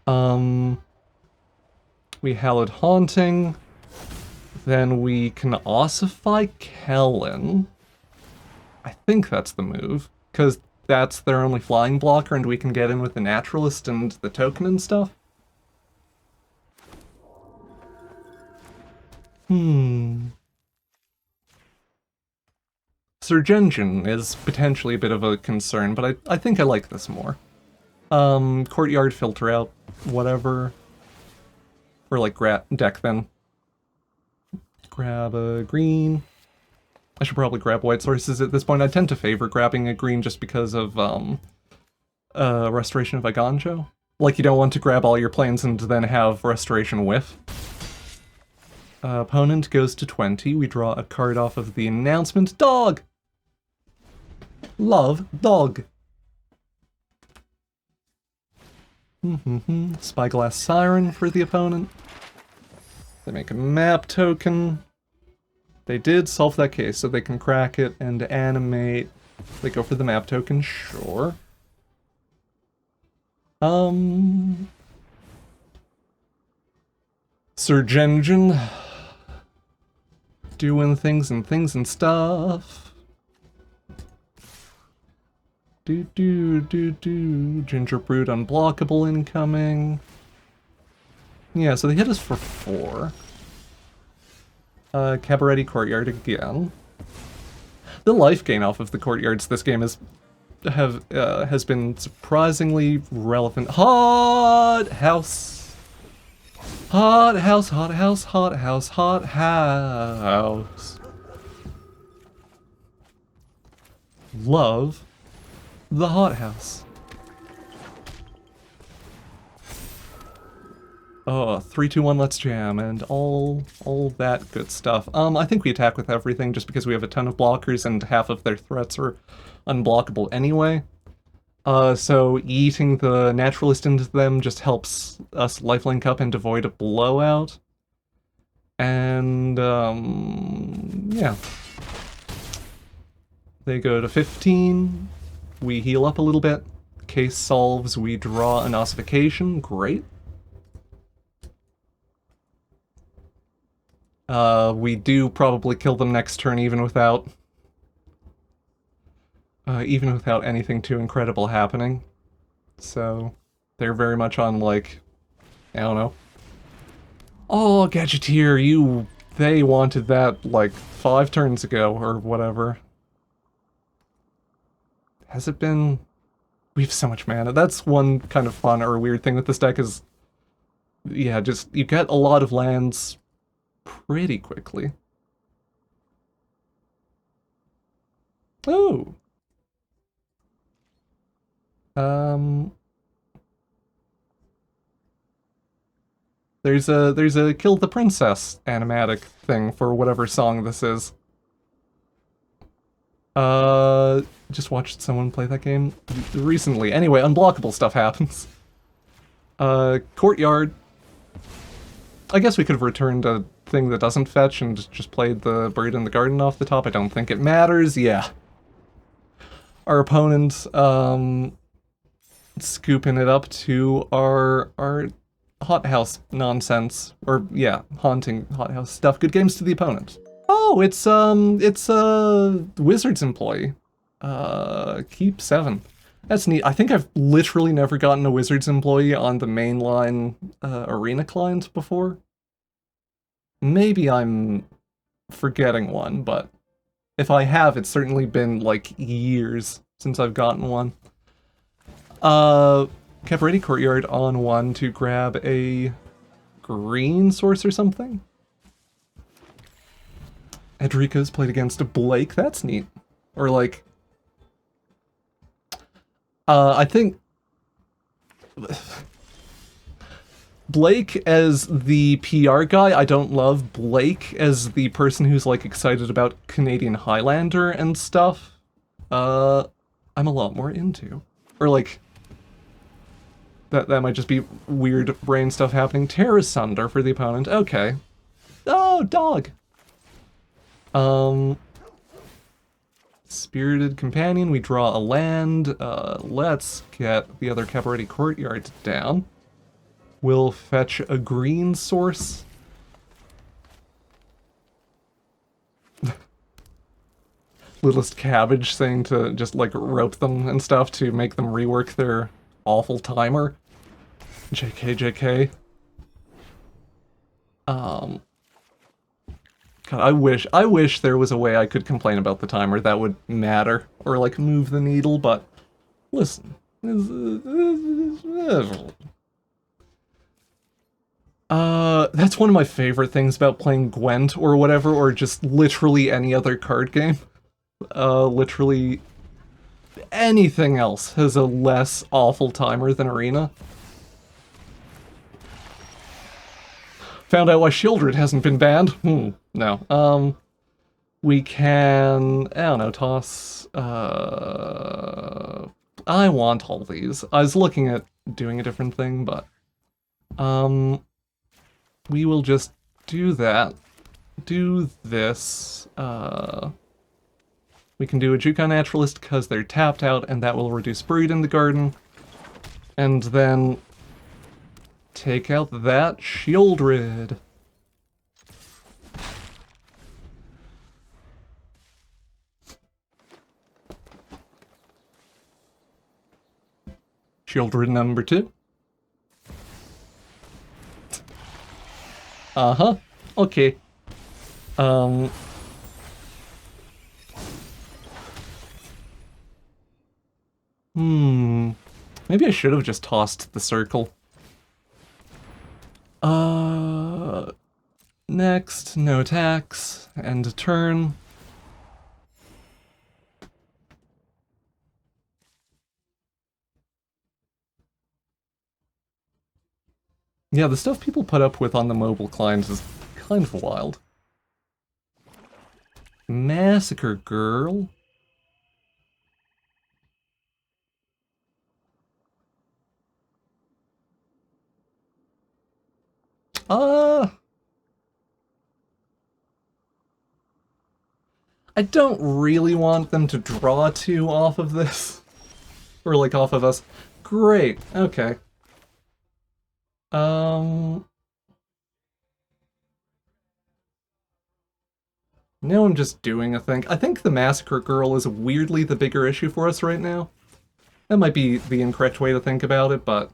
We Hallowed Haunting. Then we can ossify Kellen. I think that's the move, because that's their only flying blocker and we can get in with the Naturalist and the token and stuff. Surge Engine is potentially a bit of a concern, but I think I like this more. Courtyard, filter out, whatever. Or like deck then. Grab a green. I should probably grab white sources at this point. I tend to favor grabbing a green just because of Restoration of Igonjo. Like, you don't want to grab all your planes and then have Restoration whiff. Opponent goes to 20. We draw a card off of the announcement. Dog! Love dog. Spyglass Siren for the opponent. They make a map token. They did solve that case, so they can crack it and animate. They go for the map token, sure. Surge Engine. Doing things and stuff. Gingerbread unblockable incoming. Yeah, so they hit us for 4. Cabaret Courtyard again. The life gain off of the courtyards this game has been surprisingly relevant. Hothouse! Hothouse, hothouse, hothouse, hothouse. Love the hothouse. Oh, 3, 2, 1, let's jam, and all that good stuff. I think we attack with everything just because we have a ton of blockers and half of their threats are unblockable anyway. So eating the Naturalist into them just helps us lifelink up and avoid a blowout. And, yeah. They go to 15. We heal up a little bit. Case solves, we draw an ossification. Great. We do probably kill them next turn even without anything too incredible happening. So they're very much on, like, I don't know. Oh, Gadgeteer, they wanted that like 5 turns ago or whatever. Has it been? We have so much mana. That's one kind of fun or weird thing with this deck is, yeah, just you get a lot of lands pretty quickly. Oh. There's a Kill the Princess animatic thing for whatever song this is. Just watched someone play that game recently. Anyway, unblockable stuff happens. Courtyard. I guess we could have returned a thing that doesn't fetch and just played the Bird in the Garden off the top. I don't think it matters. Yeah. Our opponent, scooping it up to our Hothouse nonsense. Or, yeah, haunting Hothouse stuff. Good games to the opponent. Oh, it's a Wizards employee. Keep 7. That's neat. I think I've literally never gotten a Wizards employee on the mainline Arena client before. Maybe I'm forgetting one, but if I have, it's certainly been like years since I've gotten one. Kept ready Courtyard on 1 to grab a green source or something. Edrica's played against a Blake. That's neat. Or like, I think Blake as the PR guy, I don't love. Blake as the person who's like excited about Canadian Highlander and stuff, I'm a lot more into. Or like, that might just be weird brain stuff happening. Terra Sunder for the opponent. Okay. Oh, dog. Spirited Companion, we draw a land. Let's get the other Cabaret Courtyard down. We'll fetch a green source. Littlest Cabbage saying to just like rope them and stuff to make them rework their awful timer. JK. God, I wish there was a way I could complain about the timer that would matter, or like move the needle, but listen. That's one of my favorite things about playing Gwent or whatever, or just literally any other card game. Literally anything else has a less awful timer than Arena. Found out why Shieldred hasn't been banned? No. We can, I don't know, toss, I want all these. I was looking at doing a different thing, but, we will just do that. Do this, we can do a Jukai Naturalist because they're tapped out, and that will reduce Breed in the Garden. And then take out that Shieldred. Shieldred number 2. Uh-huh. Okay. Maybe I should have just tossed the circle. Next, no attacks, end of turn. Yeah, the stuff people put up with on the mobile clients is kind of wild. Massacre Girl. I don't really want them to draw 2 off of this. Or, like, off of us. Great, okay. Now I'm just doing a thing. I think the Massacre Girl is weirdly the bigger issue for us right now. That might be the incorrect way to think about it, but...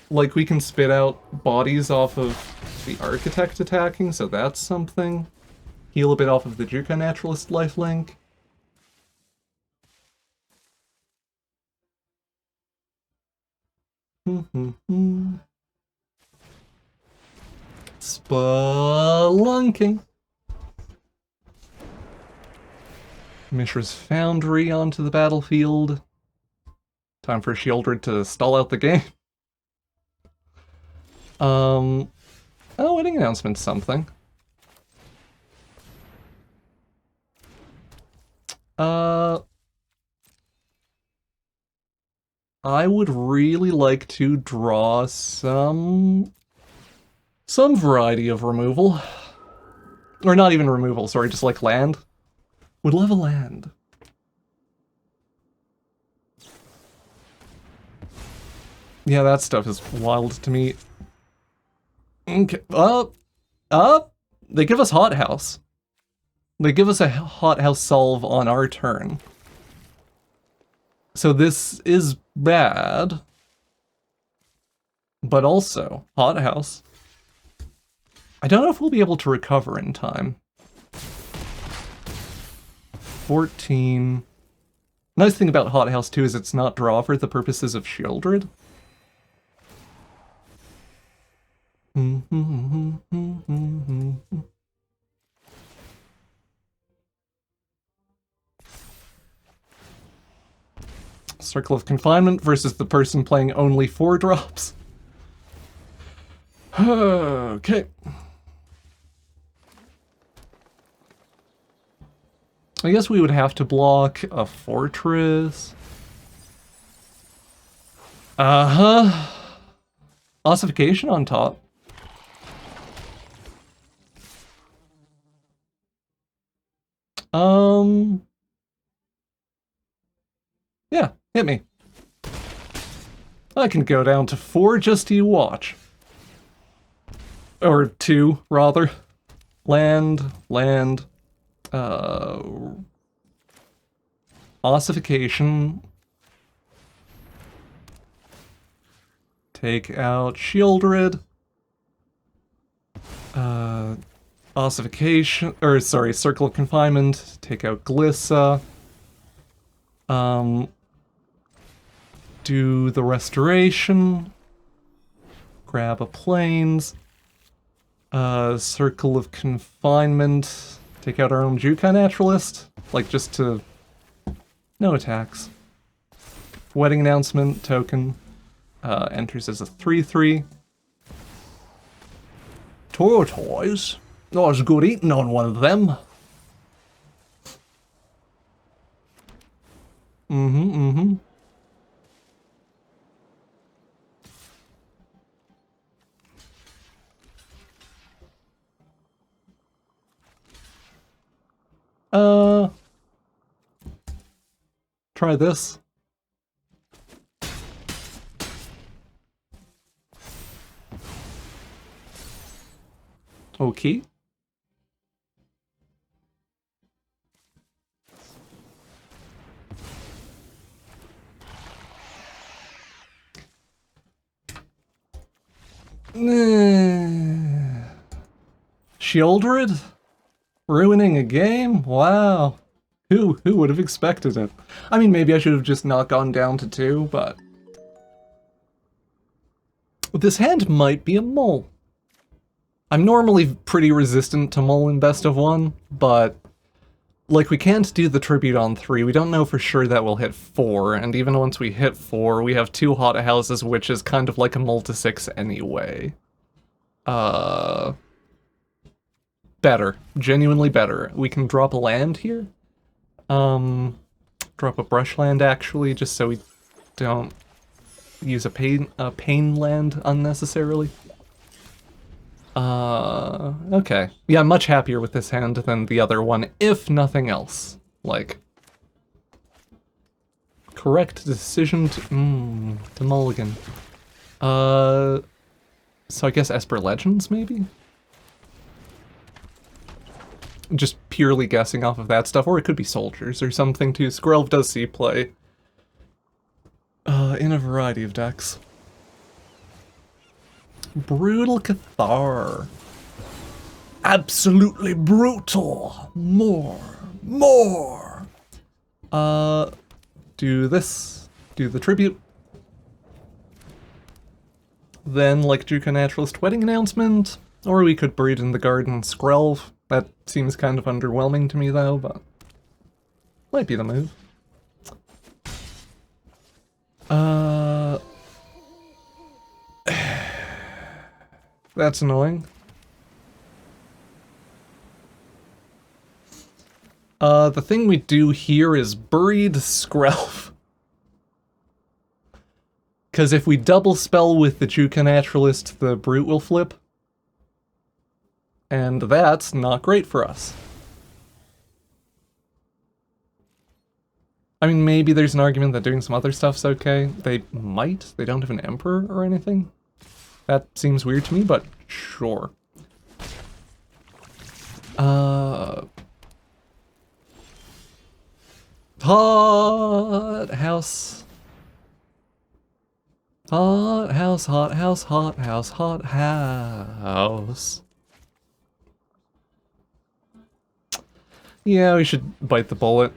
like, we can spit out bodies off of the Architect attacking, so that's something. Heal a bit off of the Jukai Naturalist lifelink. Spelunking. Mishra's Foundry onto the battlefield. Time for Shieldred to stall out the game. Oh, wedding announcement's something. I would really like to draw some variety of removal. Or not even removal, sorry, just like land. Would love a land. Yeah, that stuff is wild to me. Okay, they give us Hothouse. They give us a Hothouse solve on our turn. So this is bad. But also, Hothouse. I don't know if we'll be able to recover in time. 14. Nice thing about Hothouse too is it's not draw for the purposes of Shieldred. Circle of Confinement versus the person playing only 4 drops. Okay. I guess we would have to block a fortress. Ossification on top. Yeah, hit me. I can go down to 4, just you watch. Or 2, rather. Land. Ossification. Take out Shieldred. Ossification, or sorry, Circle of Confinement. Take out Glissa. Do the Restoration. Grab a Plains. Circle of Confinement. Take out our own Jukai Naturalist. Like, just to... No attacks. Wedding Announcement, token. Enters as a 3/3. Tortoise? Oh, it's good eating on one of them. Try this. Okay. Shieldred? Ruining a game? Wow. Who would have expected it? I mean, maybe I should have just not gone down to 2, but... This hand might be a mole. I'm normally pretty resistant to mole in best of 1, but... Like, we can't do the tribute on 3, we don't know for sure that we'll hit 4, and even once we hit 4, we have 2 Hothouses, which is kind of like a mole to 6 anyway. Better. Genuinely better. We can drop a land here. Drop a brush land, actually, just so we don't use a pain land unnecessarily. Okay. Yeah, I'm much happier with this hand than the other one, if nothing else. Like, correct decision to mulligan. So I guess Esper Legends, maybe? Just purely guessing off of that stuff, or it could be Soldiers or something too. Skrelv does see play in a variety of decks. Brutal Cathar. Absolutely brutal. More. Do this. Do the tribute. Then, like Juka Naturalist Wedding Announcement, or we could Breed in the Garden Skrelv. That seems kind of underwhelming to me though, but might be the move. That's annoying. The thing we do here is Buried Skrelv. Because if we double spell with the Juka Naturalist, the Brute will flip. And that's not great for us. I mean, maybe there's an argument that doing some other stuff's okay. They might. They don't have an Emperor or anything. That seems weird to me, but sure. Hothouse. Hothouse. Yeah, we should bite the bullet.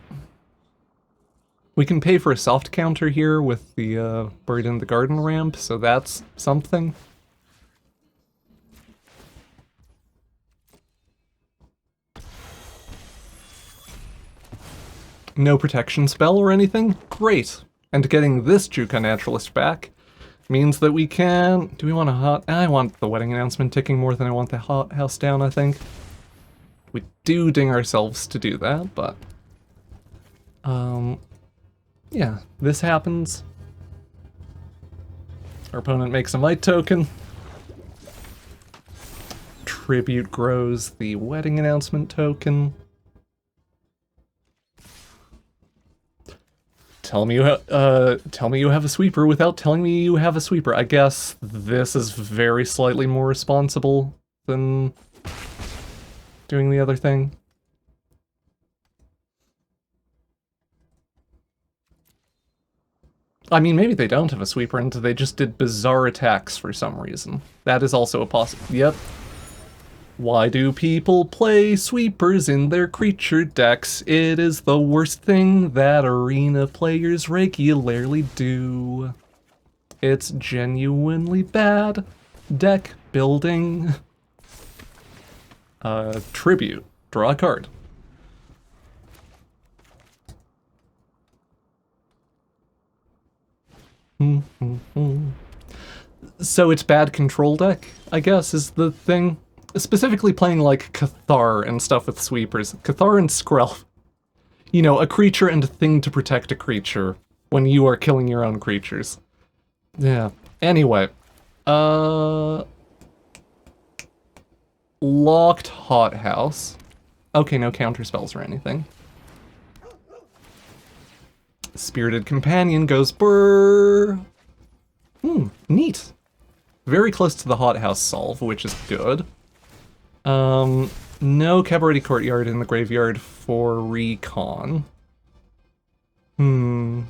We can pay for a soft counter here with the Buried in the Garden ramp, so that's something. No protection spell or anything? Great. And getting this Juka Naturalist back means that we can... Do we want a hot... I want the Wedding Announcement ticking more than I want the Hothouse down, I think. We do ding ourselves to do that, but... yeah, this happens. Our opponent makes a Might token. Tribute grows the Wedding Announcement token. Tell me you have a sweeper without telling me you have a sweeper. I guess this is very slightly more responsible than doing the other thing. I mean, maybe they don't have a sweeper and they just did bizarre attacks for some reason. That is also a possibility. Yep. Why do people play sweepers in their creature decks? It is the worst thing that arena players regularly do. It's genuinely bad deck building. Tribute. Draw a card. So it's bad control deck, I guess, is the thing. Specifically playing like Cathar and stuff with sweepers. Cathar and Skrelv. You know, a creature and a thing to protect a creature when you are killing your own creatures. Yeah. Anyway. Locked Hothouse. Okay, no counter spells or anything. Spirited Companion goes brrr. Neat. Very close to the Hothouse solve, which is good. No Cabaret Courtyard in the graveyard for recon. I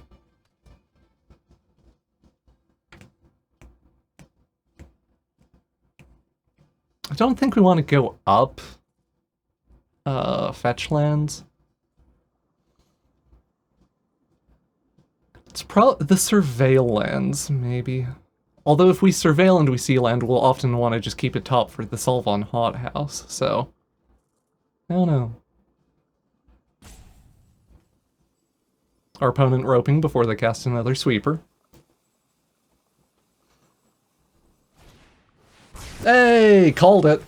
don't think we want to go up fetch lands. It's probably the surveil lands, maybe. Although if we surveil and we see land, we'll often want to just keep it top for the solve on Hothouse, so... I don't know. Our opponent roping before they cast another sweeper. Hey! Called it!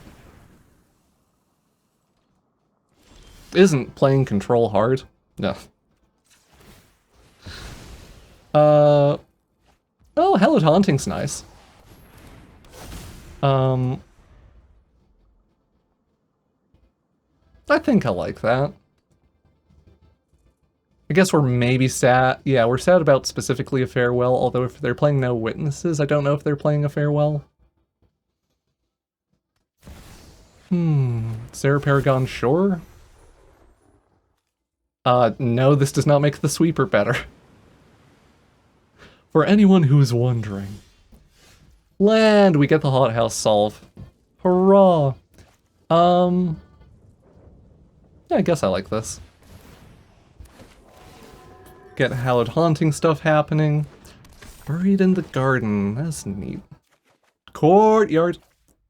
Isn't playing control hard? No. Oh, Hallowed Haunting's nice. I think I like that. I guess we're maybe sad. Yeah, we're sad about specifically a farewell, although if they're playing no witnesses, I don't know if they're playing a farewell. Sarah Paragon, sure? No, this does not make the sweeper better. For anyone who's wondering. Land, we get the Hothouse solve. Hurrah! Yeah, I guess I like this. Get hallowed haunting stuff happening. Buried in the garden, that's neat. Courtyard!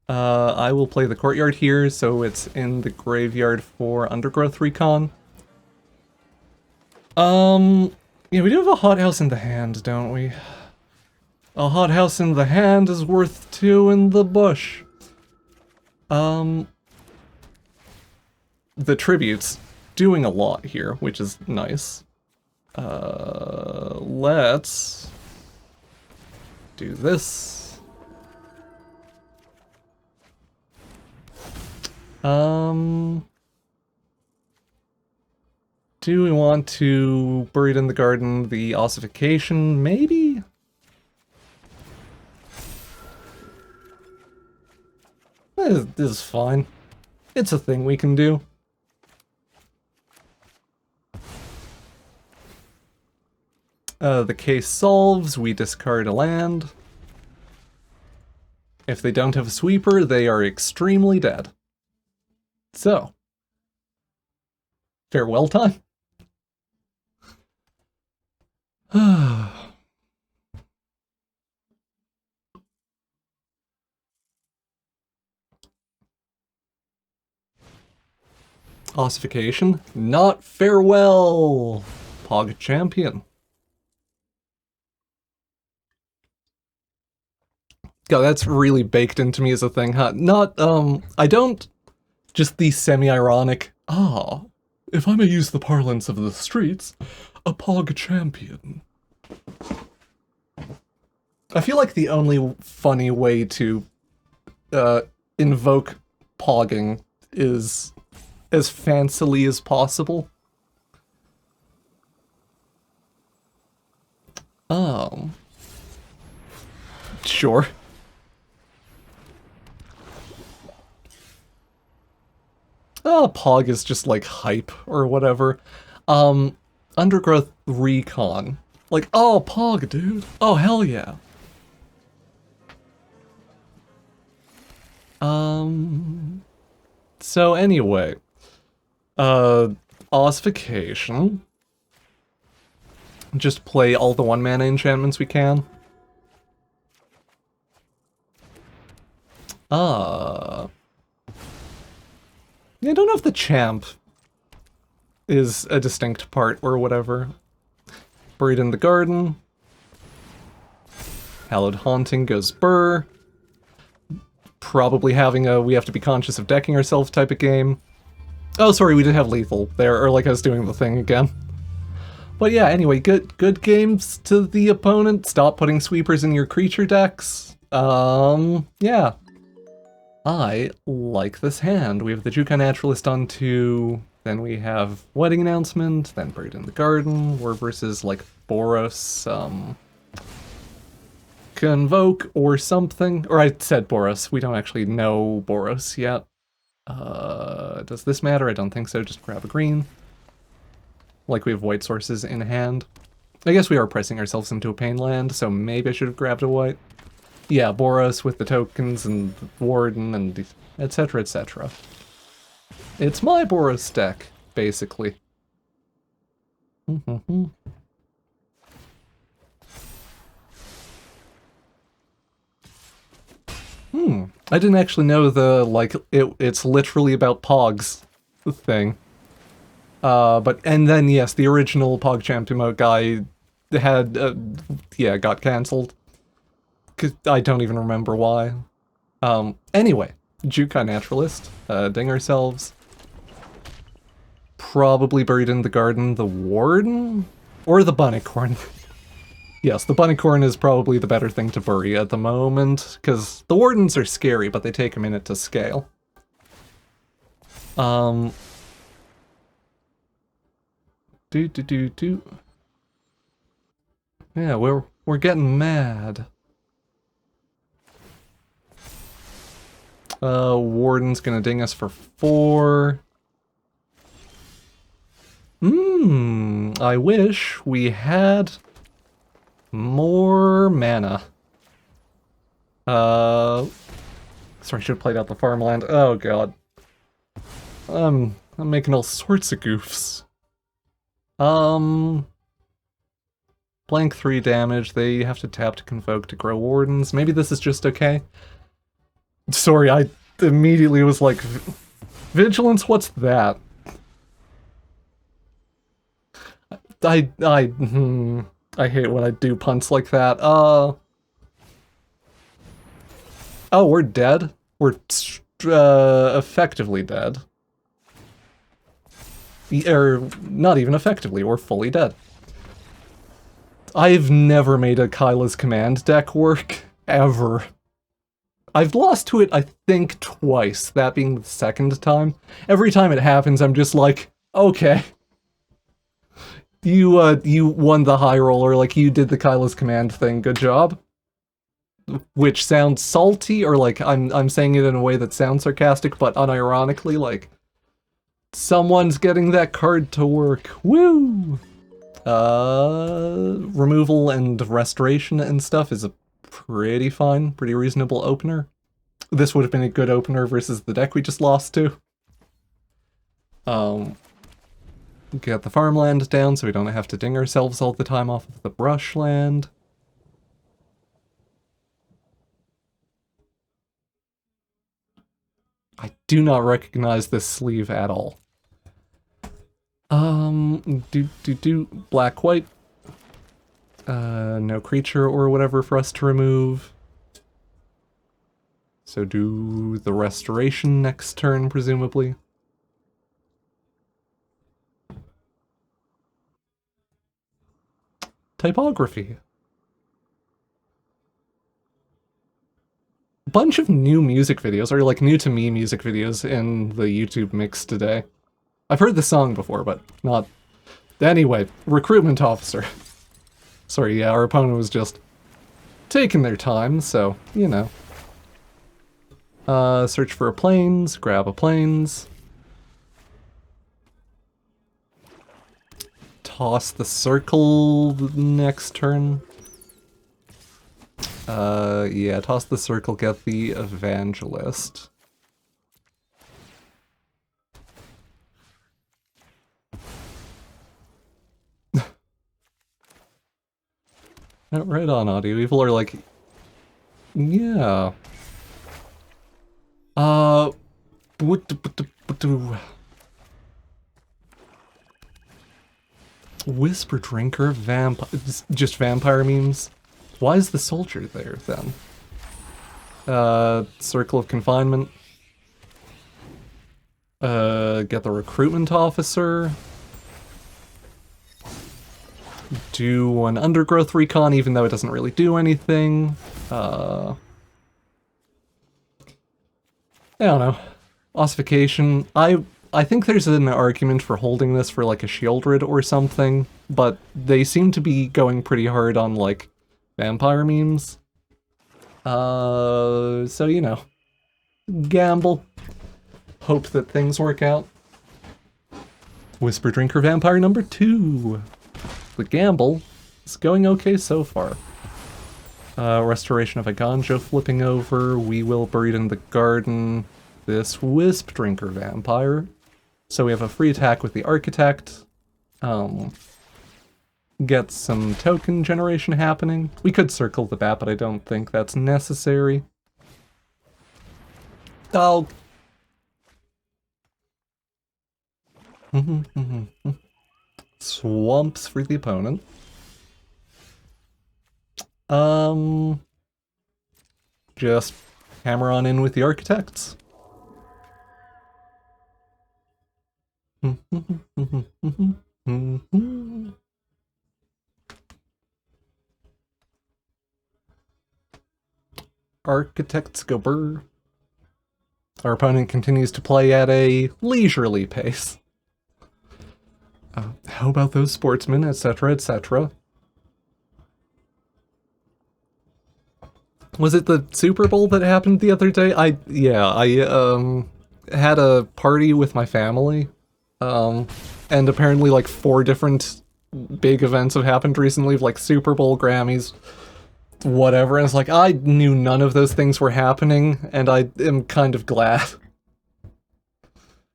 I will play the courtyard here, so it's in the graveyard for undergrowth recon. Yeah, we do have a hothouse in the hand, don't we? A hothouse in the hand is worth 2 in the bush. The tributes doing a lot here, which is nice. Let's do this. Do we want to Buried in the Garden the ossification? Maybe? This is fine. It's a thing we can do. The case solves, we discard a land. If they don't have a sweeper, they are extremely dead. So, farewell time. Ossification, not farewell. Pog champion. God, that's really baked into me as a thing, huh? Not, I don't, just the semi-ironic, if I may use the parlance of the streets, a Pog champion. I feel like the only funny way to, invoke pogging is as fancily as possible. Sure. Pog is just like hype or whatever. Undergrowth recon. Like, oh, Pog, dude. Oh, hell yeah. So anyway. Ossification. Just play all the 1-mana enchantments we can. I don't know if the champ is a distinct part or whatever. Buried in the Garden. Hallowed Haunting goes burr. Probably having a we have to be conscious of decking ourselves type of game. Oh, sorry, we did have lethal there, or like I was doing the thing again. But yeah, anyway, good games to the opponent. Stop putting sweepers in your creature decks. Yeah. I like this hand. We have the Jukai Naturalist on 2, then we have Wedding Announcement, then Buried in the Garden. We're versus like Boros, Convoke or something. Or I said Boros, we don't actually know Boros yet. Does this matter? I don't think so, just grab a green. Like we have white sources in hand. I guess we are pressing ourselves into a pain land, so maybe I should have grabbed a white. Yeah, Boros with the tokens and the Warden and etc, etc. It's my Boros deck, basically. I didn't actually know the, like, it's literally about Pogs thing. And then, yes, the original PogChamp emote guy had, yeah, got cancelled. Cause I don't even remember why. Anyway, Jukai Naturalist, ding ourselves. Probably Buried in the Garden, the Warden? Or the Bunnicorn. Yes, the Bunnicorn is probably the better thing to bury at the moment, because the Wardens are scary, but they take a minute to scale. Do. Yeah, we're getting mad. Warden's gonna ding us for 4. I wish we had more mana. Sorry, I should have played out the farmland. Oh god. I'm making all sorts of goofs. Blank 3 damage, they have to tap to convoke to grow wardens. Maybe this is just okay. Sorry, I immediately was like, Vigilance, what's that? I hate when I do punts like that. Oh, we're dead? We're effectively dead. Or, not even effectively, we're fully dead. I've never made a Kyla's Command deck work, ever. I've lost to it, I think, twice, that being the second time. Every time it happens, I'm just like, okay. You won the high roller, like, you did the Kyla's Command thing, good job. Which sounds salty, or like, I'm saying it in a way that sounds sarcastic, but unironically, like, someone's getting that card to work, woo! Removal and restoration and stuff is a pretty fine, pretty reasonable opener. This would have been a good opener versus the deck we just lost to. Get the farmland down so we don't have to ding ourselves all the time off of the brushland. I do not recognize this sleeve at all. Black, white. No creature or whatever for us to remove. So do the restoration next turn, presumably. Typography. Bunch of new music videos, or like new to me music videos in the YouTube mix today. I've heard the song before, but not... Anyway, recruitment officer. Sorry, yeah, our opponent was just taking their time, so, you know. Search for a plains, grab a plains. Toss the circle next turn. Yeah, toss the circle, get the evangelist. Right on, Audio Evil, or like... Yeah. Whisper Drinker, just vampire memes. Why is the soldier there, then? Circle of Confinement. Get the recruitment officer. Do an undergrowth recon, even though it doesn't really do anything. I don't know. Ossification. I think there's an argument for holding this for like a Shieldred or something, but they seem to be going pretty hard on like vampire memes. So you know. Gamble. Hope that things work out. Whisper Drinker Vampire number 2. The gamble is going okay so far. Restoration of a Ganjo flipping over. We will Buried in the Garden. This Wisp Drinker Vampire. So we have a free attack with the Architect. Get some token generation happening. We could circle the bat, but I don't think that's necessary. Oh. Swamps for the opponent. Just hammer on in with the Architects. Architects go burr. Our opponent continues to play at a leisurely pace. How about those sportsmen, etc., etc.? Was it the Super Bowl that happened the other day? I had a party with my family, and apparently like 4 different big events have happened recently, like Super Bowl, Grammys, whatever, and it's like, I knew none of those things were happening, and I am kind of glad.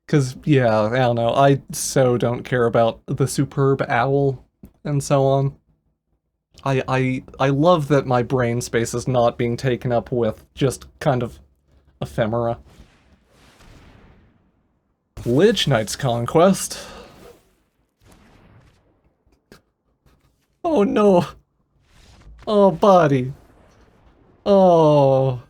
Because, yeah, I don't know, I so don't care about the superb owl, and so on. I love that my brain space is not being taken up with just kind of ephemera. Lich Knight's Conquest. Oh no. Oh, buddy. Oh.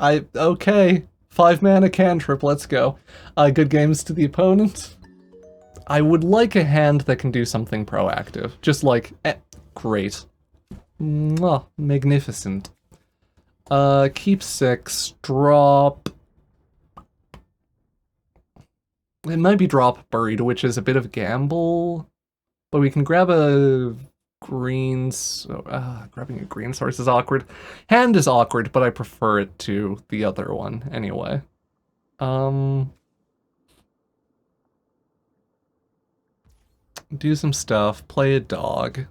Okay. 5 mana cantrip, let's go. Good games to the opponent. I would like a hand that can do something proactive. Just like, great. Mwah, magnificent. Keep 6, drop... It might be drop Buried, which is a bit of a gamble. But we can grab a green... grabbing a green source is awkward. Hand is awkward, but I prefer it to the other one anyway. Do some stuff, play a dog.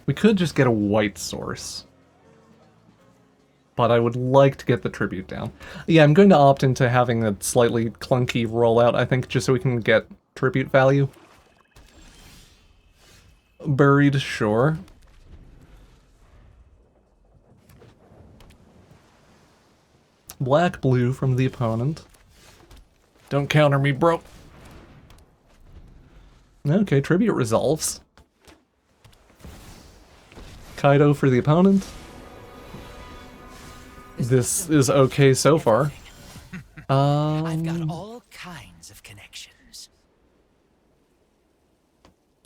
We could just get a white source. But I would like to get the tribute down. Yeah, I'm going to opt into having a slightly clunky rollout, I think, just so we can get tribute value. Buried, sure. Black-blue from the opponent. Don't counter me, bro. Okay, tribute resolves. Kaido for the opponent. This is okay so far. I've got all kinds of connections.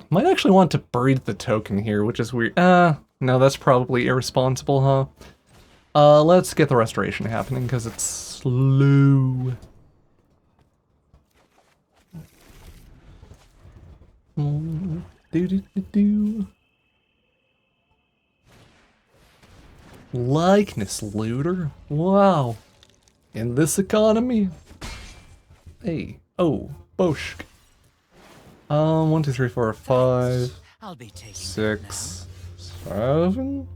Might actually want to bury the token here, which is weird. No, that's probably irresponsible, huh? Let's get the restoration happening, because it's slow. Do-do-do-do. Likeness looter? Wow. In this economy? Hey. Oh. Boshk. 1, 2, 3, 4, 5, 6, 7.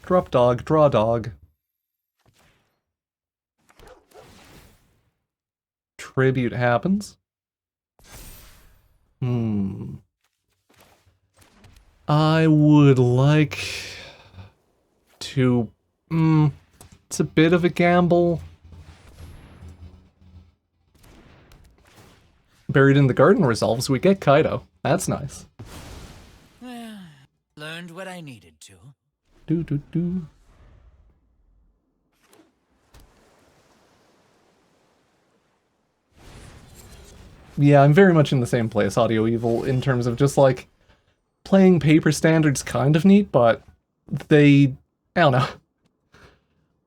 Drop dog, draw dog. Tribute happens. I would like to... it's a bit of a gamble. Buried in the Garden resolves, we get Kaido. That's nice. Learned what I needed to. Do-do-do. Yeah, I'm very much in the same place, Audio Evil, in terms of just like... Playing paper standard's kind of neat, but they... I don't know.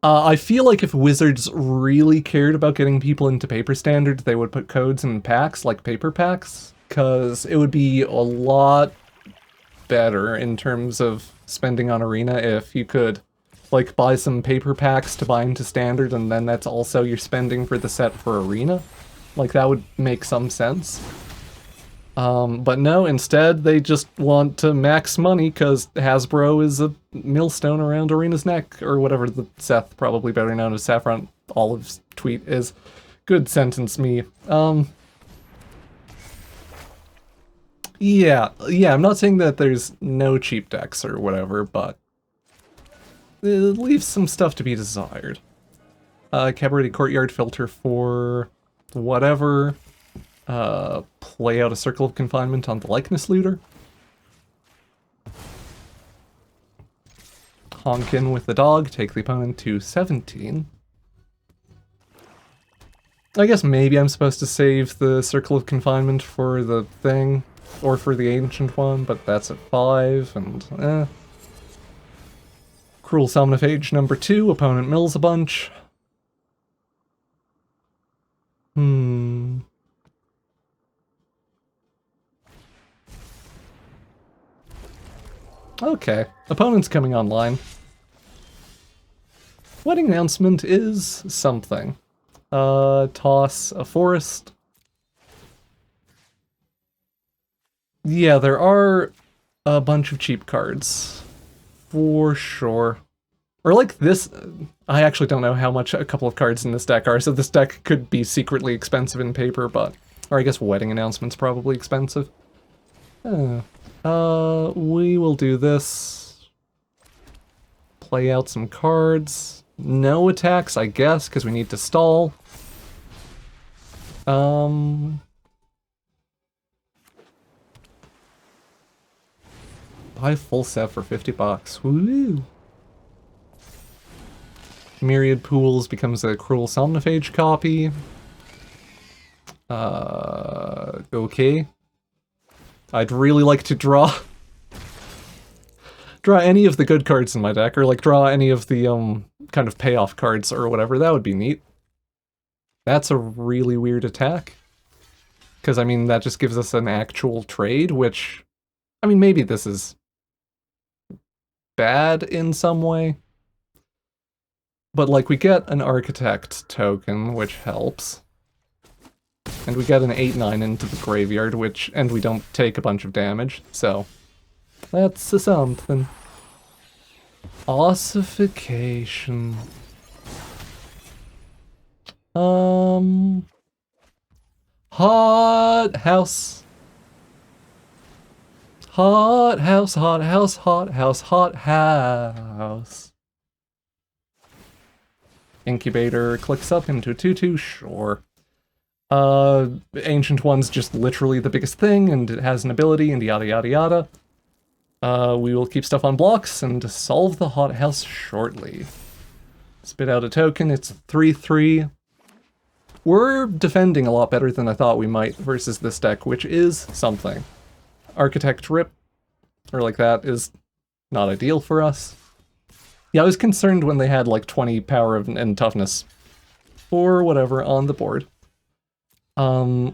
I feel like if Wizards really cared about getting people into paper standard, they would put codes in packs, like paper packs, because it would be a lot better in terms of spending on Arena if you could, like, buy some paper packs to buy into standard, and then that's also your spending for the set for Arena. Like, that would make some sense. But no, instead they just want to max money because Hasbro is a millstone around Arena's neck, or whatever the Seth, probably better known as Saffron Olive's tweet is. Good sentence, me. Yeah, I'm not saying that there's no cheap decks or whatever, but it leaves some stuff to be desired. Cabaret Courtyard filter for whatever. Play out a Circle of Confinement on the Likeness Looter. Honkin with the dog, take the opponent to 17. I guess maybe I'm supposed to save the Circle of Confinement for the thing. Or for the ancient one, but that's at 5, and Cruel Somnophage number 2, opponent mills a bunch. Okay, opponent's coming online. Wedding announcement is something. Toss a forest. Yeah, there are a bunch of cheap cards. For sure. Or like this, I actually don't know how much a couple of cards in this deck are, so this deck could be secretly expensive in paper, but... Or I guess Wedding Announcement's probably expensive. We will do this. Play out some cards. No attacks, I guess, because we need to stall. Buy full set for $50. Woo! Myriad Pools becomes a Cruel Somnophage copy. Okay. I'd really like to draw any of the good cards in my deck, or like draw any of the kind of payoff cards or whatever. That would be neat. That's a really weird attack. Because, I mean, that just gives us an actual trade, which... I mean, maybe this is bad in some way. But, like, we get an Architect token, which helps. And we get an 8/9 into the graveyard, and we don't take a bunch of damage, so... That's a something. Ossification. Hothouse. Hothouse, hothouse, hothouse, hothouse. Incubator clicks up into a 2/2, sure. Ancient One's just literally the biggest thing, and it has an ability, and yada yada yada. We will keep stuff on blocks and solve the hothouse shortly. Spit out a token, it's a 3/3. We're defending a lot better than I thought we might versus this deck, which is something. Architect Rip, or like that, is not ideal for us. Yeah, I was concerned when they had like 20 power and toughness, or whatever, on the board. We're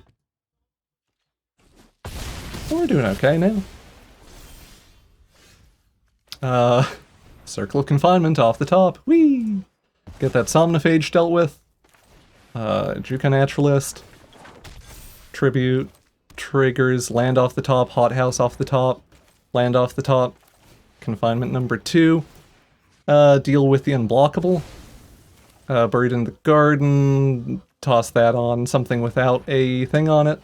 doing okay now. Circle of Confinement off the top. Whee! Get that Somnophage dealt with. Juka Naturalist. Tribute. Triggers. Land off the top. Hothouse off the top. Land off the top. Confinement number 2. Deal with the unblockable. Buried in the Garden. Toss that on something without a thing on it.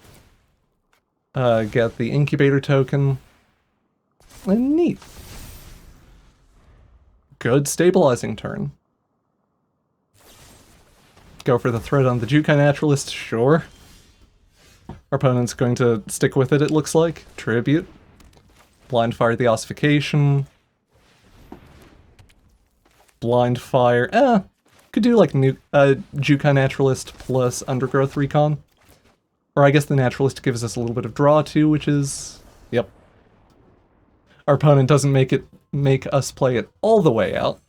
Get the Incubator token. And neat. Good stabilizing turn. Go for the threat on the Jukai Naturalist, sure. Our opponent's going to stick with it, it looks like. Tribute. Blind Fire the Ossification. Blind Fire, could do like Jukai Naturalist plus Undergrowth Recon. Or I guess the Naturalist gives us a little bit of draw too, which is... Yep. Our opponent doesn't make us play it all the way out.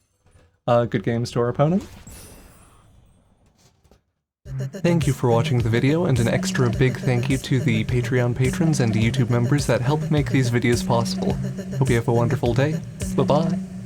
Good games to our opponent. Thank you for watching the video, and an extra big thank you to the Patreon patrons and YouTube members that help make these videos possible. Hope you have a wonderful day. Bye-bye.